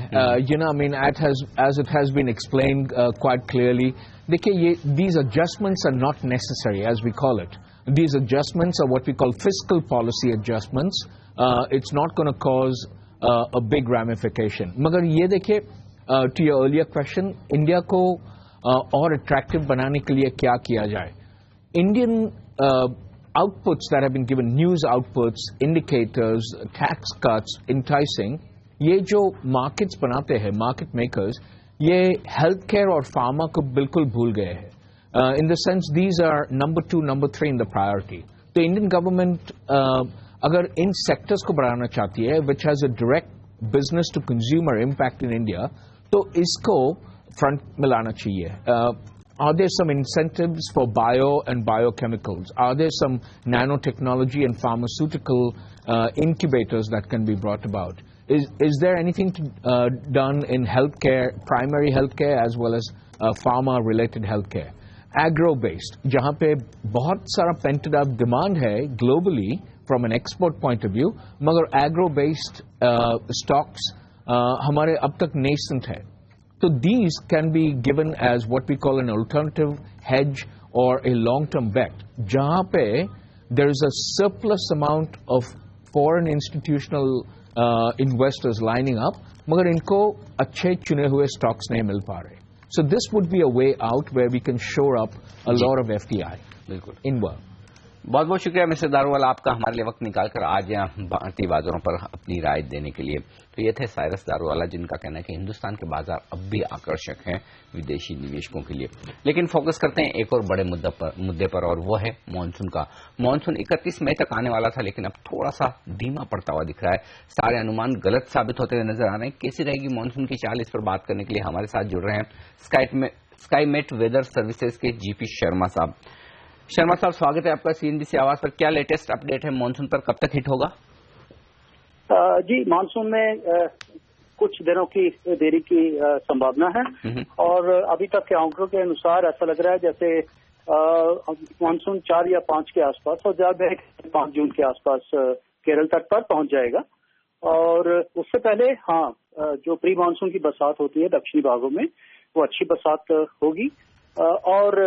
You know, I mean as it has been explained quite clearly. देखिए ये these adjustments are not necessary as we call it. These adjustments are what we call fiscal policy adjustments. It's not going to cause a big ramification. मगर ये देखिए, to your earlier question, India को और attractive बनाने के लिए क्या किया जाए? Indian outputs that have been given, news outputs, indicators, tax cuts, enticing, ये जो markets बनाते हैं, market makers, ये healthcare और pharma को बिल्कुल भूल गए हैं. In the sense, these are number 2, number 3 in the priority. The Indian government, अगर इन sectors को बढ़ाना चाहती है, which has a direct business to consumer impact in India, तो इसको front में लाना चाहिए. Are there some incentives for bio and biochemicals? Are there some nanotechnology and pharmaceutical incubators that can be brought about? Is there anything done in healthcare, primary healthcare as well as pharma-related healthcare? Agro-based, जहाँ पे बहुत सारा painted up demand है globally from an export point of view, मगर agro-based stocks हमारे अब तक nascent है. तो these can be given as what we call an alternative hedge or a long-term bet, जहाँ पे there is a surplus amount of foreign institutional investors lining up, मगर इनको अच्छे चुने हुए स्टॉक्स नहीं मिल पा रहे. So this would be a way out where we can shore up a lot of FDI. बिल्कुल. In work. बहुत बहुत शुक्रिया मिस्टर दारूवाला आपका हमारे लिए वक्त निकालकर आज यहाँ भारतीय बाजारों पर अपनी राय देने के लिए. तो ये थे साइरस दारूवाला, जिनका कहना है कि हिंदुस्तान के बाजार अब भी आकर्षक हैं विदेशी निवेशकों के लिए. लेकिन फोकस करते हैं एक और बड़े मुद्दे पर और वो है मानसून का. मानसून 31 मई तक आने वाला था, लेकिन अब थोड़ा सा धीमा पड़ता हुआ दिख रहा है. सारे अनुमान गलत साबित होते हुए नजर आ रहे हैं. कैसी रहेगी मानसून की चाल, इस पर बात करने के लिए हमारे साथ जुड़ रहे हैं स्काईमेट वेदर सर्विसेज के जीपी शर्मा साहब. शर्मा साहब, स्वागत है आपका सीएनबीसी आवाज पर. क्या लेटेस्ट अपडेट है मानसून पर, कब तक हिट होगा? जी, मानसून में कुछ दिनों की देरी की संभावना है और अभी तक के आंकड़ों के अनुसार ऐसा लग रहा है जैसे मानसून 4 या 5 के आसपास और ज्यादा 5 जून के आसपास केरल तट पर पहुंच जाएगा. और उससे पहले जो प्री मानसून की बरसात होती है दक्षिणी भागों में, वो अच्छी बरसात होगी और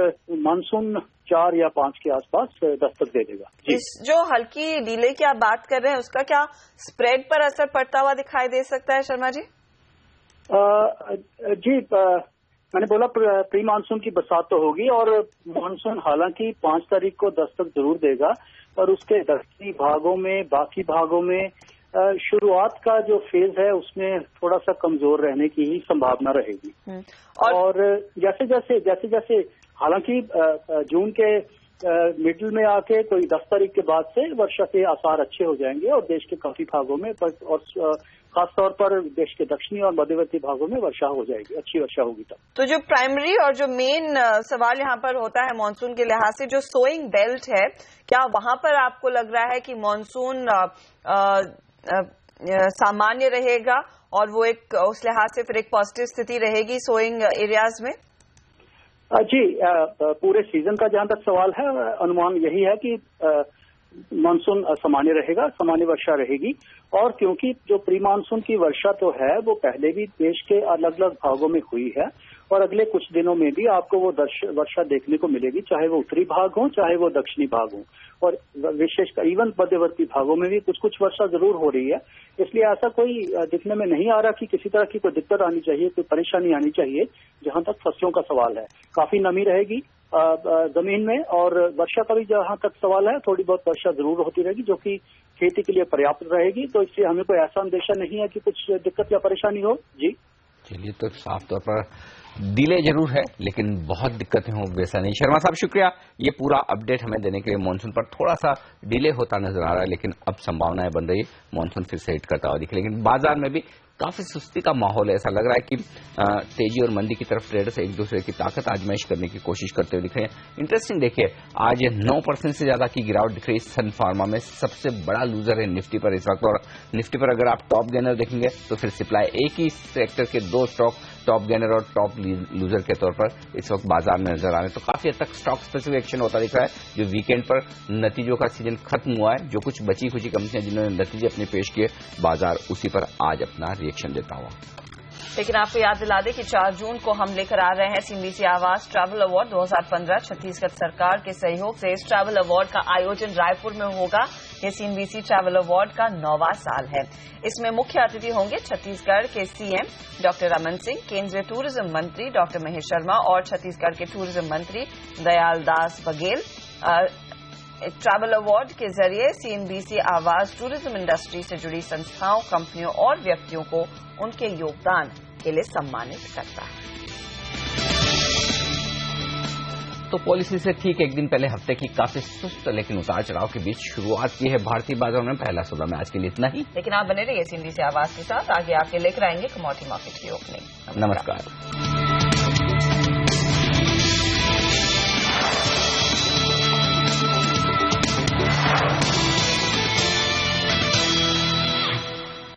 मानसून 4 या 5 के आसपास दस्तक दे देगा. इस जो हल्की डिले की आप बात कर रहे हैं, उसका क्या स्प्रेड पर असर पड़ता हुआ दिखाई दे सकता है शर्मा जी? जी, मैंने बोला प्री मानसून की बरसात तो होगी और मानसून हालांकि 5 तारीख को दस्तक जरूर देगा और उसके दक्षिणी भागों में, बाकी भागों में शुरुआत का जो फेज है उसमें थोड़ा सा कमजोर रहने की ही संभावना रहेगी. और जैसे जैसे हालांकि जून के मिडिल में आके कोई 10 तारीख के बाद से वर्षा के आसार अच्छे हो जाएंगे और देश के काफी भागों में, और खासतौर पर देश के दक्षिणी और मध्यवर्ती भागों में वर्षा हो जाएगी, अच्छी वर्षा होगी तब। तो जो प्राइमरी और जो मेन सवाल यहाँ पर होता है मानसून के लिहाज से, जो सोइंग बेल्ट है, क्या वहां पर आपको लग रहा है कि मानसून सामान्य रहेगा और वो एक उस लिहाज से फिर एक पॉजिटिव स्थिति रहेगी सोइंग एरियाज में? जी, पूरे सीजन का जहां तक सवाल है, अनुमान यही है कि मानसून सामान्य रहेगा, सामान्य वर्षा रहेगी। और क्योंकि जो प्री मानसून की वर्षा तो है वो पहले भी देश के अलग अलग भागों में हुई है और अगले कुछ दिनों में भी आपको वो वर्षा देखने को मिलेगी, चाहे वो उत्तरी भाग हो चाहे वो दक्षिणी भाग हो, और विशेषकर इवन मध्यवर्ती भागों में भी कुछ कुछ वर्षा जरूर हो रही है। इसलिए ऐसा कोई दिखने में नहीं आ रहा कि किसी तरह की कोई दिक्कत आनी चाहिए, कोई परेशानी आनी चाहिए। जहां तक फसलों का सवाल है, काफी नमी रहेगी जमीन में, और वर्षा का भी जहां तक सवाल है थोड़ी बहुत वर्षा जरूर होती रहेगी जो कि खेती के लिए पर्याप्त रहेगी। तो इसलिए हमें कोई ऐसा अंदेशा नहीं है कि कुछ दिक्कत या परेशानी हो। जी चलिए, तो साफ तौर पर डिले जरूर है लेकिन बहुत दिक्कतें हो वैसा नहीं। शर्मा साहब शुक्रिया, ये पूरा अपडेट हमें देने के लिए। मानसून पर थोड़ा सा डिले होता नजर आ रहा है लेकिन अब संभावनाएं बन रही है मानसून फिर से हिट करता हुआ दिखे। लेकिन बाजार में भी काफी सुस्ती का माहौल है, ऐसा लग रहा है कि तेजी और मंदी की तरफ ट्रेडर्स एक दूसरे की ताकत आजमाइश करने की कोशिश करते हुए दिख रहे हैं। इंटरेस्टिंग देखिए, आज 9% से ज्यादा की गिरावट दिख रही है सन फार्मा में। सबसे बड़ा लूजर है निफ्टी पर इस वक्त, और निफ्टी पर अगर आप टॉप गेनर देखेंगे तो फिर सिप्लाई, एक ही सेक्टर के दो स्टॉक टॉप गेनर और टॉप लूजर के तौर पर इस वक्त बाजार में नजर आ रहे हैं। तो काफी हद तक स्टॉक स्पेसिफिक एक्शन होता दिख रहा है। जो वीकेंड पर नतीजों का सीजन खत्म हुआ है, जो कुछ बची खुची कंपनियां जिन्होंने नतीजे अपने पेश किए, बाजार उसी पर आज अपना रिएक्शन देता हुआ। लेकिन आपको याद दिला दें कि 4 जून को हम लेकर आ रहे हैं सीएनबीसी आवास ट्रैवल अवार्ड 2015। छत्तीसगढ़ सरकार के सहयोग से इस ट्रैवल अवार्ड का आयोजन रायपुर में होगा। ये सीएनबीसी ट्रैवल अवार्ड का 9वां साल है। इसमें मुख्य अतिथि होंगे छत्तीसगढ़ के सीएम डॉक्टर रमन सिंह, केंद्रीय टूरिज्म मंत्री डॉक्टर महेश शर्मा और छत्तीसगढ़ के टूरिज्म मंत्री दयाल दास बघेल। ट्रैवल अवार्ड के जरिए सीएनबीसी आवास टूरिज्म इंडस्ट्री से जुड़ी संस्थाओं, कंपनियों और व्यक्तियों को उनके योगदान के लिए सम्मानित करता है। तो पॉलिसी से ठीक एक दिन पहले हफ्ते की काफी सुस्त लेकिन उतार चढ़ाव के बीच शुरुआत की है भारतीय बाजारों में पहला सौदा में। आज के लिए इतना ही, लेकिन आप बने रहिए सीएनबीसी आवास के साथ। आगे आपके लेकर आएंगे कमोडिटी मार्केट की ओपनिंग। नमस्कार।